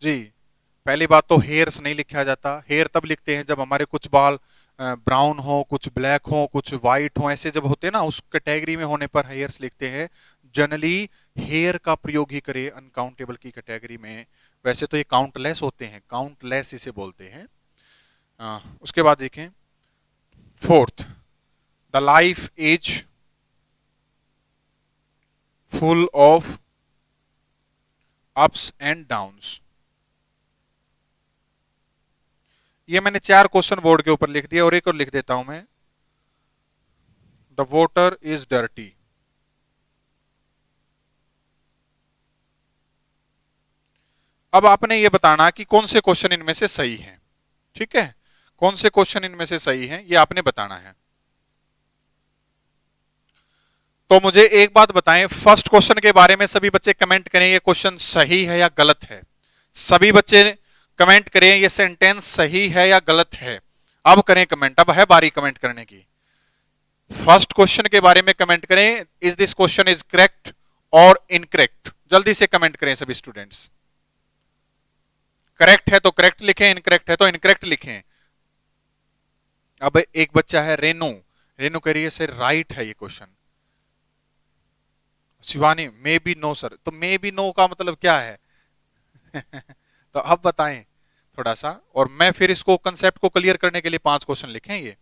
जी, पहली बात तो हेयर्स नहीं लिखा जाता। हेयर तब लिखते हैं जब हमारे कुछ बाल ब्राउन हो, कुछ ब्लैक हो, कुछ व्हाइट हो, ऐसे जब होते हैं ना उस कैटेगरी में होने पर हेयर्स लिखते हैं। जनरली हेयर का प्रयोग ही करें अनकाउंटेबल की कैटेगरी में। वैसे तो ये काउंटलेस होते हैं, काउंटलेस इसे बोलते हैं। उसके बाद देखें fourth, the life is full of ups and downs. ये मैंने 4 क्वेश्चन बोर्ड के ऊपर लिख दिया और एक और लिख देता हूं मैं, द वाटर इज डर्टी। अब आपने ये बताना कि कौन से क्वेश्चन इनमें से सही हैं। ठीक है, कौन से क्वेश्चन इनमें से सही हैं ये आपने बताना है। तो मुझे एक बात बताएं, फर्स्ट क्वेश्चन के बारे में सभी बच्चे कमेंट करें ये क्वेश्चन सही है या गलत है। सभी बच्चे कमेंट करें ये सेंटेंस सही है या गलत है। अब करें कमेंट, अब है बारी कमेंट करने की। फर्स्ट क्वेश्चन के बारे में कमेंट करें, is this question is correct और इनकरेक्ट। जल्दी से कमेंट करें सभी स्टूडेंट्स। करेक्ट है तो करेक्ट लिखें, इनकरेक्ट है तो इनकरेक्ट लिखें। अब एक बच्चा है रेनू, रेनू कह रही है सर राइट है ये question. Shivani maybe no sir, तो मे बी नो का मतलब क्या है? तो अब बताएं थोड़ा सा, और मैं फिर इसको कंसेप्ट को क्लियर करने के लिए 5 क्वेश्चन लिखें ये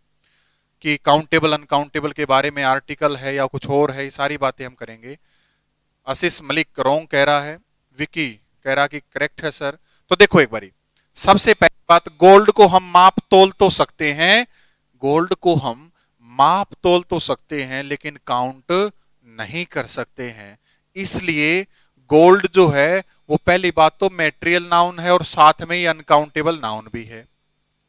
कि काउंटेबल अनकाउंटेबल के बारे में आर्टिकल है या कुछ और है, ये सारी बातें हम करेंगे। आशीष मलिक रोंग कह रहा है, विकी कह रहा कि करेक्ट है सर। तो देखो एक बारी, सबसे पहली बात, गोल्ड को हम माप तोल तो सकते हैं, गोल्ड को हम माप तोल तो सकते हैं लेकिन काउंट नहीं कर सकते हैं। इसलिए गोल्ड जो है वो पहली बात तो मैटेरियल नाउन है और साथ में ही अनकाउंटेबल नाउन भी है।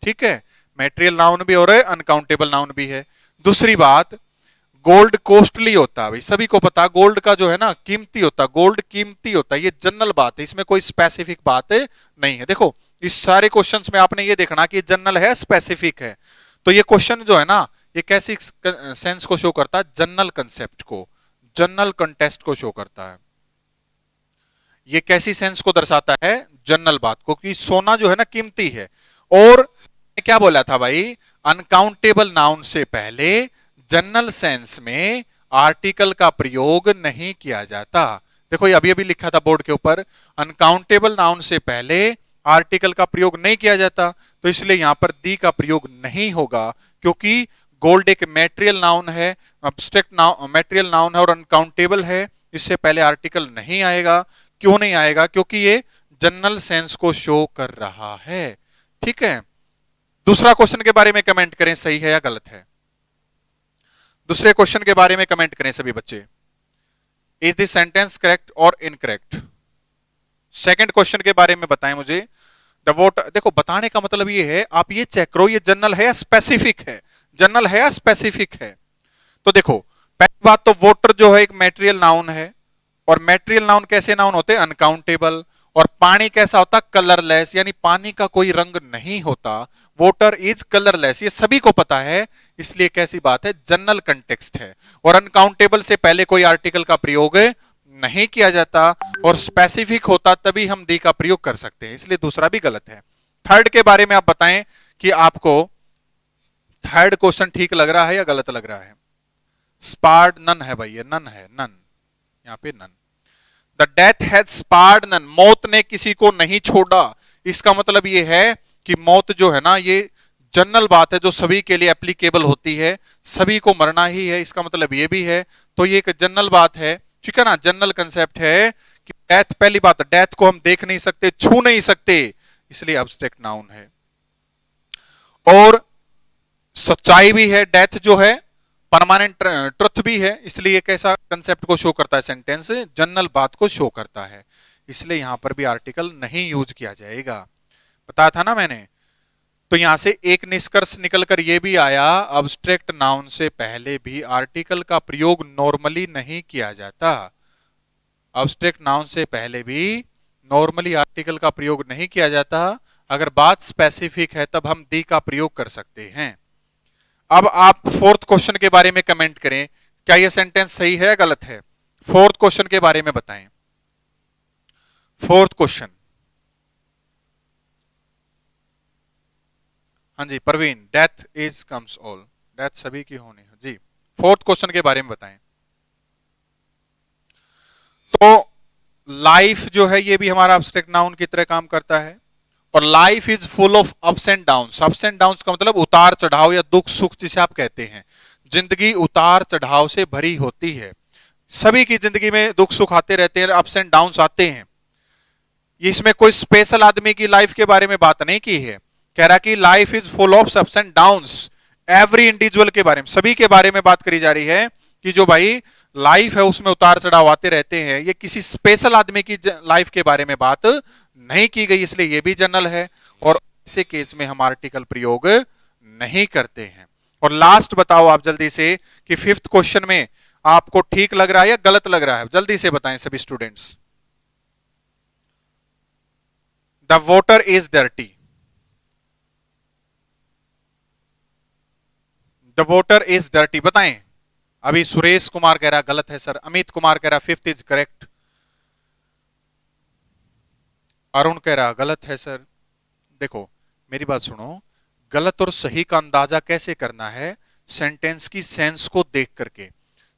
ठीक है, मैटेरियल नाउन भी और अनकाउंटेबल नाउन भी है। दूसरी बात, गोल्ड कॉस्टली होता है, भाई सभी को पता गोल्ड का जो है ना कीमती होता, गोल्ड कीमती होता है, ये जनरल बात है, इसमें कोई स्पेसिफिक बात नहीं है। देखो इस सारे क्वेश्चंस में आपने ये देखना कि जनरल है स्पेसिफिक है। तो ये क्वेश्चन जो है ना ये कैसी सेंस को शो करता है? जनरल कंसेप्ट को, जनरल कंटेस्ट को शो करता है। ये कैसी सेंस को दर्शाता है? जनरल बात को, कि सोना जो है ना कीमती है। और क्या बोला था भाई, अनकाउंटेबल नाउन से पहले जनरल सेंस में आर्टिकल का प्रयोग नहीं किया जाता। देखो ये अभी अभी लिखा था बोर्ड के ऊपर, अनकाउंटेबल नाउन से पहले आर्टिकल का प्रयोग नहीं किया जाता, तो इसलिए यहां पर दी का प्रयोग नहीं होगा, क्योंकि गोल्ड एक मैटेरियल नाउन है, अब्स्ट्रैक्ट मैटेरियल नाउन है और अनकाउंटेबल है, इससे पहले आर्टिकल नहीं आएगा। क्यों नहीं आएगा? क्योंकि ये जनरल सेंस को शो कर रहा है। ठीक है, दूसरा क्वेश्चन के बारे में कमेंट करें सही है या गलत है। दूसरे क्वेश्चन के बारे में कमेंट करें सभी बच्चे, इज दिस सेंटेंस करेक्ट और इनकरेक्ट। सेकंड क्वेश्चन के बारे में बताएं मुझे, द वोट, देखो बताने का मतलब ये है, आप ये चेक करो ये जनरल है या स्पेसिफिक है, जनरल है या स्पेसिफिक है। तो देखो पहली बात तो वोटर जो है एक मैटेरियल नाउन है, और मैटेरियल नाउन कैसे नाउन होते हैं? अनकाउंटेबल। और पानी कैसा होता? कलरलेस, यानी पानी का कोई रंग नहीं होता। वाटर इज कलरलेस, ये सभी को पता है, इसलिए कैसी बात है? जनरल कंटेक्स्ट है। और अनकाउंटेबल से पहले कोई आर्टिकल का प्रयोग नहीं किया जाता, और स्पेसिफिक होता तभी हम दी का प्रयोग कर सकते हैं, इसलिए दूसरा भी गलत है। थर्ड के बारे में आप बताएं कि आपको थर्ड क्वेश्चन ठीक लग रहा है या गलत लग रहा है। स्पार्ड नन है भाई, ये नन है, नन, यहां पे none. The death has spared none, मौत ने किसी को नहीं छोड़ा। इसका मतलब ये है कि मौत जो है ना ये जनरल बात है जो सभी के लिए एप्लीकेबल होती है, सभी को मरना ही है, इसका मतलब ये भी है। तो ये एक जनरल बात है, ठीक है ना, जनरल कंसेप्ट है कि डेथ, पहली बात डेथ को हम देख नहीं सकते, छू नहीं सकते, इसलिए एब्स्ट्रैक्ट नाउन है। और सच्चाई भी है, डेथ जो है परमानेंट ट्रुथ भी है, इसलिए कैसा कंसेप्ट को शो करता है? सेंटेंस जनरल बात को शो करता है, इसलिए यहां पर भी आर्टिकल नहीं यूज किया जाएगा, बताया था ना मैंने। तो यहां से एक निष्कर्ष निकलकर यह भी आया, अब्स्ट्रैक्ट नाउन से पहले भी आर्टिकल का प्रयोग नॉर्मली नहीं किया जाता। अब्स्ट्रैक्ट नाउन से पहले भी नॉर्मली आर्टिकल का प्रयोग नहीं किया जाता, अगर बात स्पेसिफिक है तब हम दी का प्रयोग कर सकते हैं। अब आप फोर्थ क्वेश्चन के बारे में कमेंट करें, क्या यह सेंटेंस सही है या गलत है। फोर्थ क्वेश्चन के बारे में बताएं। फोर्थ क्वेश्चन, हाँ जी Praveen, death is comes all, death सभी की होनी है जी। फोर्थ क्वेश्चन के बारे में बताएं। तो लाइफ जो है ये भी हमारा एब्स्ट्रैक्ट नाउन की तरह काम करता है, और life is full of ups and downs. Ups and downs का मतलब उतार चढ़ाव या दुख सुख जिसे आप कहते हैं। जिंदगी उतार चढ़ाव से भरी होती है, सभी की जिंदगी में दुख सुख आते रहते हैं, अप्स एंड डाउन्स आते हैं। इसमें कोई स्पेशल आदमी की लाइफ के बारे में बात नहीं की है, कह रहा कि life is full of ups and downs, every individual के बारे में, सभी के बारे में बात करी जा रही है कि जो भाई लाइफ है उसमें उतार चढ़ाव आते रहते हैं। ये किसी स्पेशल आदमी की लाइफ के बारे में बात नहीं की गई, इसलिए ये भी जनरल है, और ऐसे केस में हम आर्टिकल प्रयोग नहीं करते हैं। और लास्ट बताओ आप जल्दी से कि फिफ्थ क्वेश्चन में आपको ठीक लग रहा है या गलत लग रहा है, जल्दी से बताएं सभी students. The water is dirty, the water is dirty, बताएं। अभी सुरेश कुमार कह रहा गलत है सर, अमित कुमार कह रहा फिफ्थ इज करेक्ट, अरुण कह रहा गलत है सर। देखो मेरी बात सुनो, गलत और सही का अंदाजा कैसे करना है, सेंटेंस की सेंस को देख करके।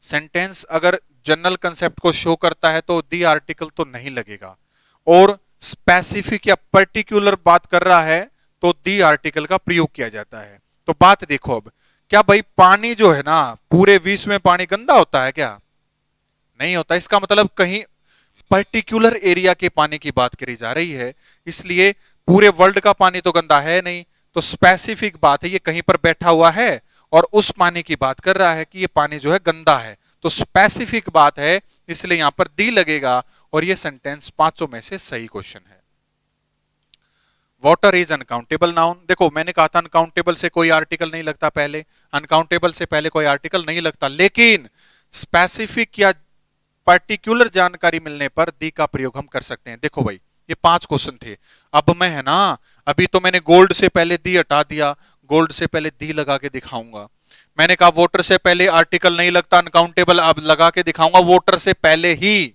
सेंटेंस अगर जनरल कंसेप्ट को शो करता है तो दी आर्टिकल तो नहीं लगेगा, और स्पेसिफिक या पर्टिकुलर बात कर रहा है तो दी आर्टिकल का प्रयोग किया जाता है। तो बात देखो अब, क्या भाई पानी जो है ना पूरे विश्व में पानी गंदा होता है क्या? नहीं होता। इसका मतलब कहीं पर्टिकुलर एरिया के पानी की बात करी जा रही है, इसलिए पूरे वर्ल्ड का पानी तो गंदा है नहीं। तो स्पेसिफिक बात है, ये कहीं पर बैठा हुआ है और उस पानी की बात कर रहा है कि ये पानी जो है गंदा है, तो स्पेसिफिक बात है, इसलिए यहां पर दी लगेगा, और ये सेंटेंस पांचों में से सही क्वेश्चन है। Water is uncountable noun. देखो मैंने कहा था अनकाउंटेबल से कोई आर्टिकल नहीं लगता पहले, अनकाउंटेबल से पहले कोई आर्टिकल नहीं लगता, लेकिन स्पेसिफिक या पर्टिकुलर जानकारी मिलने पर दी का प्रयोग हम कर सकते हैं। देखो भाई ये 5 क्वेश्चन थे, अब मैं है ना, अभी तो मैंने गोल्ड से पहले दी हटा दिया, गोल्ड से पहले दी लगा के दिखाऊंगा। मैंने कहा वोटर से पहले आर्टिकल नहीं लगता अनकाउंटेबल, अब लगा के दिखाऊंगा वोटर से पहले ही।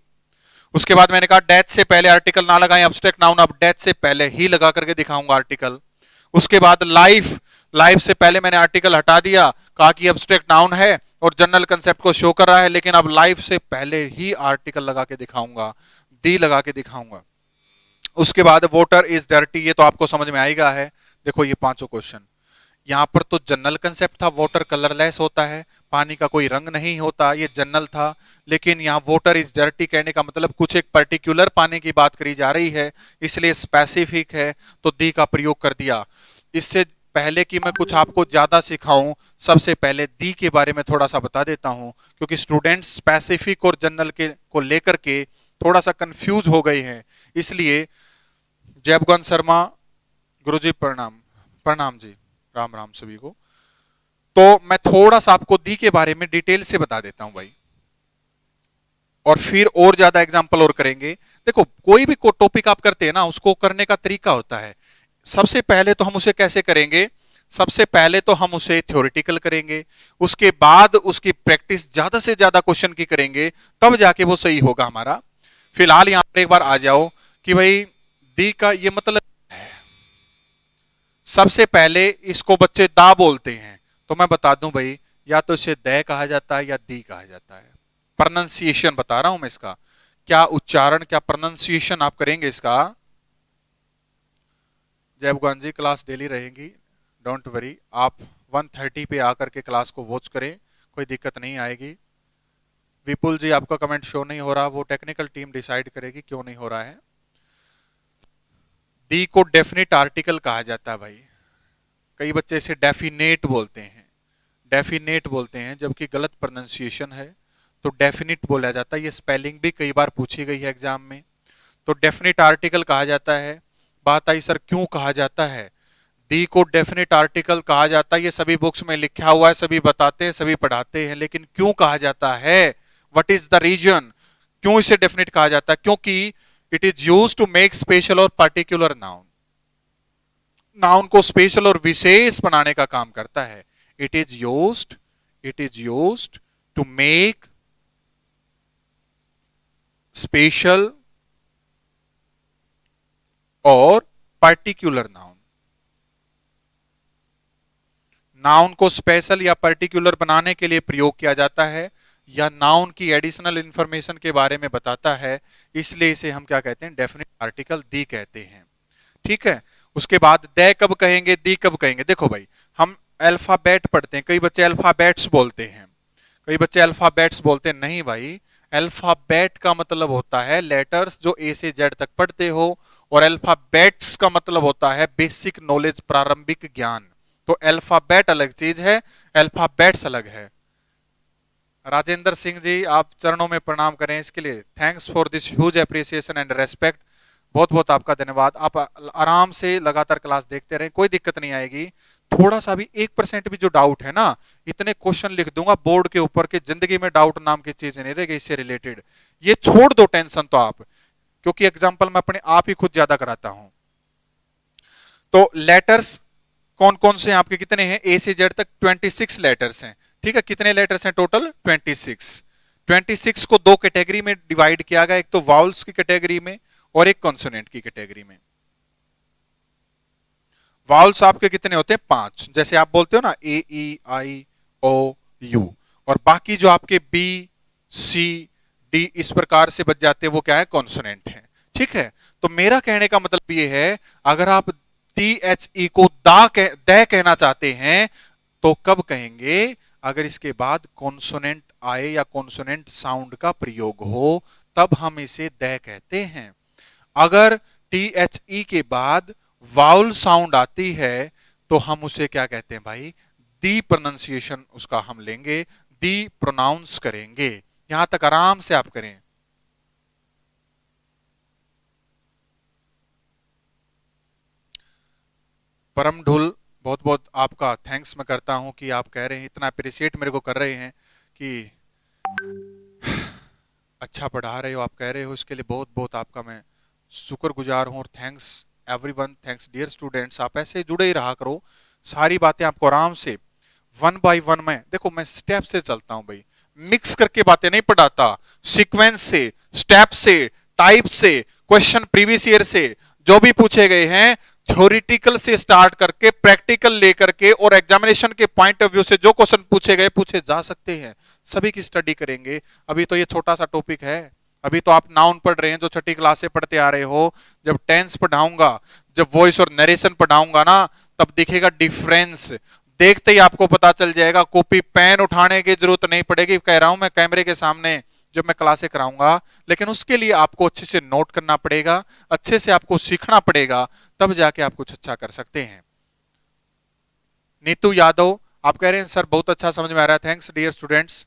उसके बाद मैंने कहा डेथ से पहले आर्टिकल ना लगाएं एब्स्ट्रैक्ट नाउन, अब डेथ से पहले ही लगा करके दिखाऊंगा आर्टिकल। उसके बाद लाइफ, लाइफ से पहले मैंने आर्टिकल हटा दिया, कहा कि एब्स्ट्रैक्ट नाउन है और जनरल कंसेप्ट को शो कर रहा है, लेकिन अब लाइफ से पहले ही आर्टिकल लगा के दिखाऊंगा, दी लगा के दिखाऊंगा। उसके बाद वोटर इज डर्टी, ये तो आपको समझ में आएगा है। देखो ये पांचों क्वेश्चन, यहां पर तो जनरल कंसेप्ट था, वाटर कलरलेस होता है, पानी का कोई रंग नहीं होता, ये जनरल था। लेकिन यहाँ वाटर इज डर्टी कहने का मतलब कुछ एक पर्टिकुलर पानी की बात करी जा रही है, इसलिए स्पेसिफिक है, तो दी का प्रयोग कर दिया। इससे पहले कि मैं कुछ आपको ज्यादा सिखाऊं, सबसे पहले दी के बारे में थोड़ा सा बता देता हूं, क्योंकि स्टूडेंट्स स्पेसिफिक और जनरल के को लेकर के थोड़ा सा कंफ्यूज हो गए हैं, इसलिए जयभगवान शर्मा गुरुजी प्रणाम। प्रणाम जी, राम राम सभी को। तो मैं थोड़ा सा आपको दी के बारे में डिटेल से बता देता हूं भाई, और फिर और ज्यादा एग्जांपल और करेंगे। देखो कोई भी को टॉपिक आप करते हैं ना, उसको करने का तरीका होता है। सबसे पहले तो हम उसे कैसे करेंगे, सबसे पहले तो हम उसे थ्योरेटिकल करेंगे, उसके बाद उसकी प्रैक्टिस ज्यादा से ज्यादा क्वेश्चन की करेंगे, तब जाके वो सही होगा हमारा। फिलहाल यहां पर एक बार आ जाओ कि भाई दी का ये मतलब है। सबसे पहले इसको बच्चे दा बोलते हैं, तो मैं बता दूं भाई, या तो इसे दै कहा जाता है या दी कहा जाता है। प्रोनाउंसिएशन बता रहा हूं मैं इसका, क्या उच्चारण, क्या प्रोनाउंसिएशन आप करेंगे इसका। जय भगवान जी, क्लास डेली रहेगी, डोंट वरी। आप 1:30 पे आकर के क्लास को वॉच करें, कोई दिक्कत नहीं आएगी। विपुल जी आपका कमेंट शो नहीं हो रहा, वो टेक्निकल टीम डिसाइड करेगी क्यों नहीं हो रहा है। दी को डेफिनेट आर्टिकल कहा जाता है भाई, कई बच्चे इसे डेफिनेट बोलते हैं, डेफिनेट बोलते हैं, जबकि गलत प्रोनाउंसिएशन है, तो डेफिनेट बोला जाता है। ये स्पेलिंग भी कई बार पूछी गई है एग्जाम में। तो डेफिनेट आर्टिकल कहा जाता है। बात आई सर क्यों कहा जाता है, दी को डेफिनेट आर्टिकल कहा जाता है, ये सभी बुक्स में लिखा हुआ है, सभी बताते हैं, सभी पढ़ाते हैं, लेकिन क्यों कहा जाता है, व्हाट इज द रीजन, क्यों इसे डेफिनेट कहा जाता है? क्योंकि it is used to make special और पर्टिकुलर नाउन, नाउन को स्पेशल और विशेष बनाने का काम करता है। It is used to make special और पर्टिकुलर नाउन। नाउन को स्पेशल या पर्टिकुलर बनाने के लिए प्रयोग किया जाता है, या नाउन की एडिशनल इंफॉर्मेशन के बारे में बताता है, इसलिए इसे हम क्या कहते हैं, डेफिनेट आर्टिकल दी कहते हैं। ठीक है, उसके बाद दे कब कहेंगे, दी कब कहेंगे। देखो भाई, हम अल्फाबेट पढ़ते हैं, कई बच्चे अल्फाबेट्स बोलते हैं, कई बच्चे अल्फाबेट्स बोलते हैं। नहीं भाई, अल्फाबेट का मतलब होता है लेटर्स जो ए से जेड तक पढ़ते हो, और अल्फाबेट्स का मतलब होता है बेसिक नॉलेज, प्रारंभिक ज्ञान। तो अल्फाबेट अलग चीज है, अल्फाबेट्स अलग है। राजेंद्र सिंह जी, आप चरणों में प्रणाम करें इसके लिए। Thanks for this huge appreciation and respect. बहुत बहुत आपका धन्यवाद। आप आराम से लगातार क्लास देखते रहें, कोई दिक्कत नहीं आएगी। थोड़ा सा भी 1% भी जो डाउट है ना, इतने क्वेश्चन लिख दूंगा बोर्ड के ऊपर के जिंदगी में डाउट नाम की चीज नहीं रहेगी इससे रिलेटेड। ये छोड़ दो टेंशन तो आप, क्योंकि एग्जाम्पल मैं अपने आप ही खुद ज्यादा कराता हूं। तो लेटर्स कौन कौन से आपके कितने हैं, ए से जेड तक 26 लेटर्स हैं। ठीक है, कितने लेटर्स हैं टोटल, 26। 26 को दो कैटेगरी में डिवाइड किया गया, एक तो वाउल्स की कैटेगरी में और एक कॉन्सोनेंट की कैटेगरी में। वाउल्स आपके कितने होते हैं, 5, जैसे आप बोलते हो ना ए ई आई ओ यू, और बाकी जो आपके बी सी डी इस प्रकार से बच जाते हैं, वो क्या है, कॉन्सोनेंट है। ठीक है, तो मेरा कहने का मतलब ये है, अगर आप टी एच ई को द कहना चाहते हैं तो कब कहेंगे, अगर इसके बाद कॉन्सोनेंट आए या कॉन्सोनेंट साउंड का प्रयोग हो, तब हम इसे द कहते हैं। अगर टी एच ई के बाद वाउल साउंड आती है तो हम उसे क्या कहते हैं भाई, दी प्रोनाउंसिएशन उसका हम लेंगे, दी प्रोनाउंस करेंगे। यहां तक आराम से आप करें। परम ढुल, बहुत बहुत आपका थैंक्स मैं करता हूं कि आप कह रहे हैं, इतना अप्रिशिएट मेरे को कर रहे हैं कि अच्छा पढ़ा रहे हो, आप कह रहे हो, इसके लिए बहुत बहुत आपका मैं शुक्रगुजार हूं। और thanks everyone, thanks dear students. आप ऐसे जुड़े ही रहा करो, सारी बातें आपको आराम से वन बाय वन में, देखो मैं स्टेप से चलता हूं भाई, मिक्स करके बातें नहीं पढ़ाता, सीक्वेंस से, स्टेप से, टाइप से, क्वेश्चन प्रीवियस ईयर से जो भी पूछे गए हैं, थ्योरेटिकल से स्टार्ट करके प्रैक्टिकल लेकर के और एग्जामिनेशन के पॉइंट ऑफ व्यू से जो क्वेश्चन पूछे गए पूछे जा सकते हैं, सभी की स्टडी करेंगे। अभी तो ये छोटा सा टॉपिक है, अभी तो आप नाउन पढ़ रहे हैं जो छठी क्लास से पढ़ते आ रहे हो। जब टेंस पढ़ाऊंगा, जब वॉइस और नरेशन पढ़ाऊंगा ना, तब दिखेगा डिफरेंस, देखते ही आपको पता चल जाएगा। कॉपी पेन उठाने की जरूरत नहीं पड़ेगी, कह रहा हूं मैं कैमरे के सामने जब मैं क्लासे कराऊंगा, लेकिन उसके लिए आपको अच्छे से नोट करना पड़ेगा, अच्छे से आपको सीखना पड़ेगा, तब जाके आप कुछ अच्छा कर सकते हैं। नीतू यादव, आप कह रहे हैं सर बहुत अच्छा समझ में आ रहा है, thanks dear students.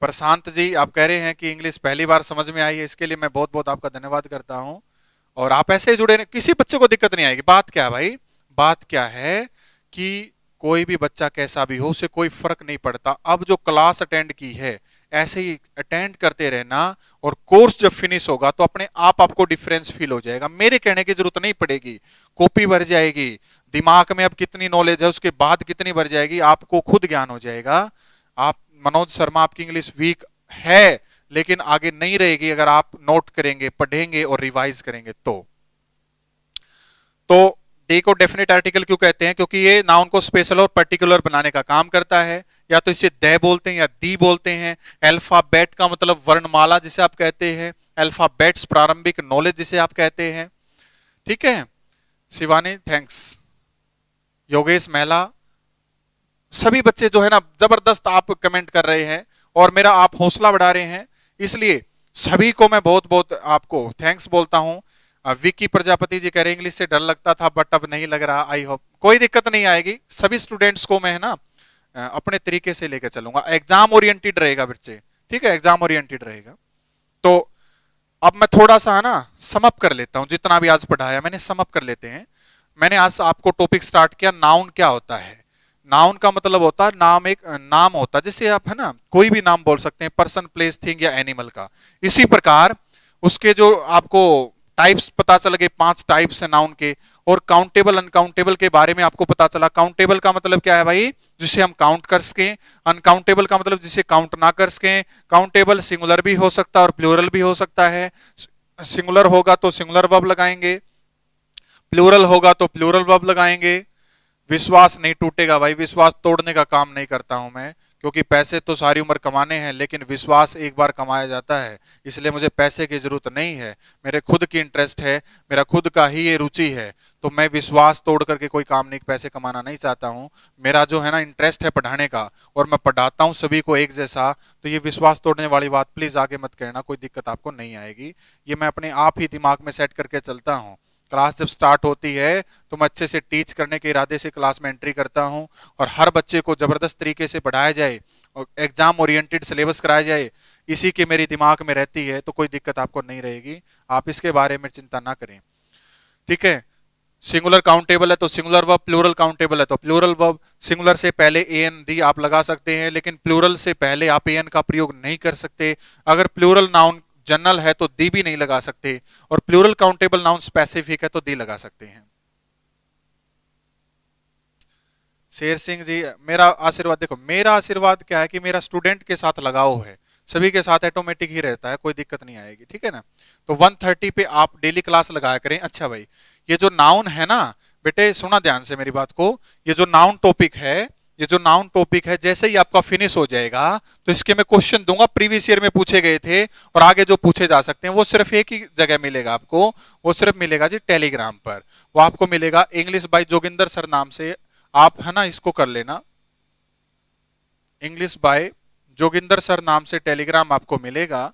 Prashant ji, आप कह रहे हैं कि इंग्लिश पहली बार समझ में आई है, इसके लिए मैं बहुत बहुत आपका धन्यवाद करता हूं। और आप ऐसे ही जुड़े रहे, किसी बच्चे को दिक्कत नहीं आएगी। बात क्या है भाई, बात क्या है कि कोई भी बच्चा कैसा भी हो, उसे कोई फर्क नहीं पड़ता। अब जो क्लास अटेंड की है ऐसे ही अटेंड करते रहना, और कोर्स जब फिनिश होगा तो अपने आप आपको डिफरेंस फील हो जाएगा। मेरे कहने की जरूरत नहीं पड़ेगी, कॉपी भर जाएगी, दिमाग में अब कितनी नॉलेज है उसके बाद कितनी भर जाएगी, आपको खुद ज्ञान हो जाएगा। आप मनोज शर्मा, आपकी इंग्लिश वीक है लेकिन आगे नहीं रहेगी अगर आप नोट करेंगे, पढ़ेंगे और रिवाइज करेंगे तो डे को डेफिनेट आर्टिकल क्यों कहते हैं, क्योंकि ये नाउन को स्पेशल और पर्टिकुलर बनाने का काम करता है। या तो इसे दे बोलते हैं या दी बोलते हैं। अल्फाबेट का मतलब वर्णमाला जिसे आप कहते हैं, अल्फाबेट्स प्रारंभिक नॉलेज जिसे आप कहते हैं। ठीक है, शिवानी थैंक्स, योगेश महिला, सभी बच्चे जो है ना जबरदस्त आप कमेंट कर रहे हैं और मेरा आप हौसला बढ़ा रहे हैं, इसलिए सभी को मैं बहुत बहुत आपको थैंक्स बोलता हूं। विकी प्रजापति जी कह रहे हैं इंग्लिश से डर लगता था बट अब नहीं लग रहा, आई होप कोई दिक्कत नहीं आएगी। सभी स्टूडेंट्स को मैं है ना अपने तरीके से लेकर चलूंगा, एग्जाम ओरिएंटेड रहेगा बच्चे, ठीक है, एग्जाम ओरिएंटेड रहेगा। तो अब मैं थोड़ा सा है ना समअप कर लेता हूं, जितना भी आज पढ़ाया मैंने समअप कर लेते हैं। मैंने आज आपको टॉपिक स्टार्ट किया, नाउन क्या होता है। नाउन का मतलब होता है नाम, एक नाम होता है जिसे आप है ना कोई भी नाम बोल सकते हैं, पर्सन, प्लेस, थिंग या एनिमल का। इसी प्रकार उसके जो आपको टाइप्स पता चल गए, 5 टाइप्स है नाउन के, और काउंटेबल अनकाउंटेबल के बारे में आपको पता चला। काउंटेबल का मतलब क्या है भाई, जिसे हम काउंट कर सकें। अनकाउंटेबल का मतलब जिसे काउंट ना कर सकें। काउंटेबल सिंगुलर भी हो सकता है और प्लूरल भी हो सकता है। सिंगुलर होगा तो सिंगुलर वर्ब लगाएंगे, प्लूरल होगा तो प्लूरल वर्ब लगाएंगे। विश्वास नहीं टूटेगा भाई, विश्वास तोड़ने का काम नहीं करता हूं मैं, क्योंकि पैसे तो सारी उम्र कमाने हैं, लेकिन विश्वास एक बार कमाया जाता है, इसलिए मुझे पैसे की जरूरत नहीं है। मेरे खुद की इंटरेस्ट है, मेरा खुद का ही ये रुचि है, तो मैं विश्वास तोड़ करके कोई काम नहीं, पैसे कमाना नहीं चाहता हूं। मेरा जो है ना इंटरेस्ट है पढ़ाने का, और मैं पढ़ाता हूं सभी को एक जैसा, तो ये विश्वास तोड़ने वाली बात प्लीज आगे मत कहना, कोई दिक्कत आपको नहीं आएगी। ये मैं अपने आप ही दिमाग में सेट करके चलता हूँ। क्लास जब स्टार्ट होती है तो मैं अच्छे से टीच करने के इरादे से क्लास में एंट्री करता हूं, और हर बच्चे को जबरदस्त तरीके से पढ़ाया जाए और एग्जाम ओरिएंटेड सिलेबस कराया जाए, इसी की मेरी दिमाग में रहती है, तो कोई दिक्कत आपको नहीं रहेगी, आप इसके बारे में चिंता ना करें। ठीक है, सिंगुलर काउंटेबल है तो सिंगुलर वर्ब, प्लूरल काउंटेबल है तो प्लूरल वर्ब। सिंगुलर से पहले एन दी आप लगा सकते हैं, लेकिन प्लूरल से पहले आप एन का प्रयोग नहीं कर सकते। अगर प्लूरल नाउन जनरल है तो दी भी नहीं लगा सकते, और प्लूरल काउंटेबल नाउन स्पेसिफिक है तो दी लगा सकते हैं। शेर सिंह जी, मेरा आशीर्वाद देखो, मेरा आशीर्वाद क्या है कि मेरा स्टूडेंट के साथ लगाव है, सभी के साथ ऑटोमेटिक ही रहता है, कोई दिक्कत नहीं आएगी। ठीक है ना, तो 1:30 पे आप डेली क्लास लगाया करें। अच्छा भाई, ये जो नाउन है ना बेटे, सुना ध्यान से मेरी बात को, ये जो नाउन टॉपिक है, ये जो नाउन टॉपिक है, जैसे ही आपका फिनिश हो जाएगा तो इसके मैं क्वेश्चन दूंगा, प्रीवियस ईयर में पूछे गए थे और आगे जो पूछे जा सकते हैं, वो सिर्फ एक ही जगह मिलेगा आपको, वो सिर्फ मिलेगा जी टेलीग्राम पर। वो आपको मिलेगा इंग्लिश बाय जोगिंदर सर नाम से, आप है ना इसको कर लेना, इंग्लिश बाय जोगिंदर सर नाम से टेलीग्राम आपको मिलेगा,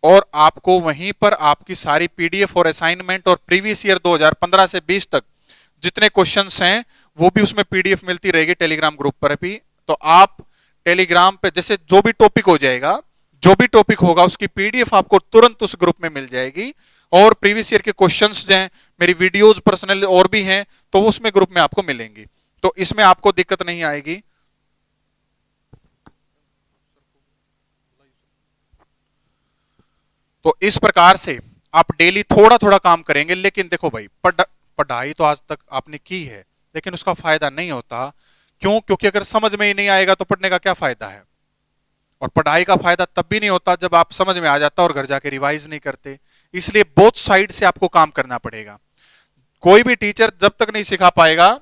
और आपको वहीं पर आपकी सारी पीडीएफ और असाइनमेंट और प्रीवियस ईयर 2015 से 20 तक जितने क्वेश्चंस हैं वो भी उसमें पीडीएफ मिलती रहेगी टेलीग्राम ग्रुप पर भी। तो आप टेलीग्राम पे जैसे जो भी टॉपिक हो जाएगा, जो भी टॉपिक होगा उसकी पीडीएफ आपको तुरंत उस ग्रुप में मिल जाएगी, और प्रीवियस ईयर के क्वेश्चंस जो हैं, मेरी वीडियोस पर्सनल और भी हैं, तो उसमें ग्रुप में आपको मिलेंगी, तो इसमें आपको दिक्कत नहीं आएगी। तो इस प्रकार से आप डेली थोड़ा थोड़ा काम करेंगे, लेकिन देखो भाई, पढ़ाई तो आज तक आपने की है, लेकिन उसका फायदा नहीं होता। क्यों? क्योंकि अगर समझ में ही नहीं आएगा तो पढ़ने का क्या फायदा है। और पढ़ाई का फायदा तब भी नहीं होता जब आप समझ में आ जाता और घर जाके रिवाइज नहीं करते। इसलिए बोथ साइड से आपको काम करना पड़ेगा। कोई भी टीचर जब तक नहीं सिखा पाएगा,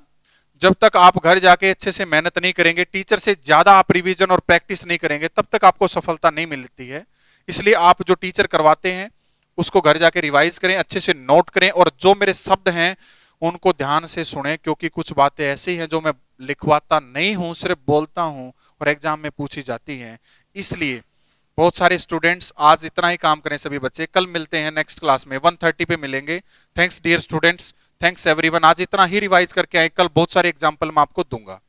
जब तक आप घर जाके अच्छे से मेहनत नहीं करेंगे, टीचर से ज्यादा आप रिवीजन और प्रैक्टिस नहीं करेंगे, तब तक आपको सफलता नहीं मिलती है। इसलिए आप जो टीचर करवाते हैं उसको घर जाके रिवाइज करें, अच्छे से नोट करें, और जो मेरे शब्द हैं उनको ध्यान से सुने, क्योंकि कुछ बातें ऐसी हैं जो मैं लिखवाता नहीं हूं, सिर्फ बोलता हूं और एग्जाम में पूछी जाती हैं। इसलिए बहुत सारे स्टूडेंट्स आज इतना ही काम करें सभी बच्चे। कल मिलते हैं नेक्स्ट क्लास में, 1:30 पे मिलेंगे। Thanks dear students, thanks everyone. आज इतना ही रिवाइज करके आए, कल बहुत सारे एग्जाम्पल मैं आपको दूंगा।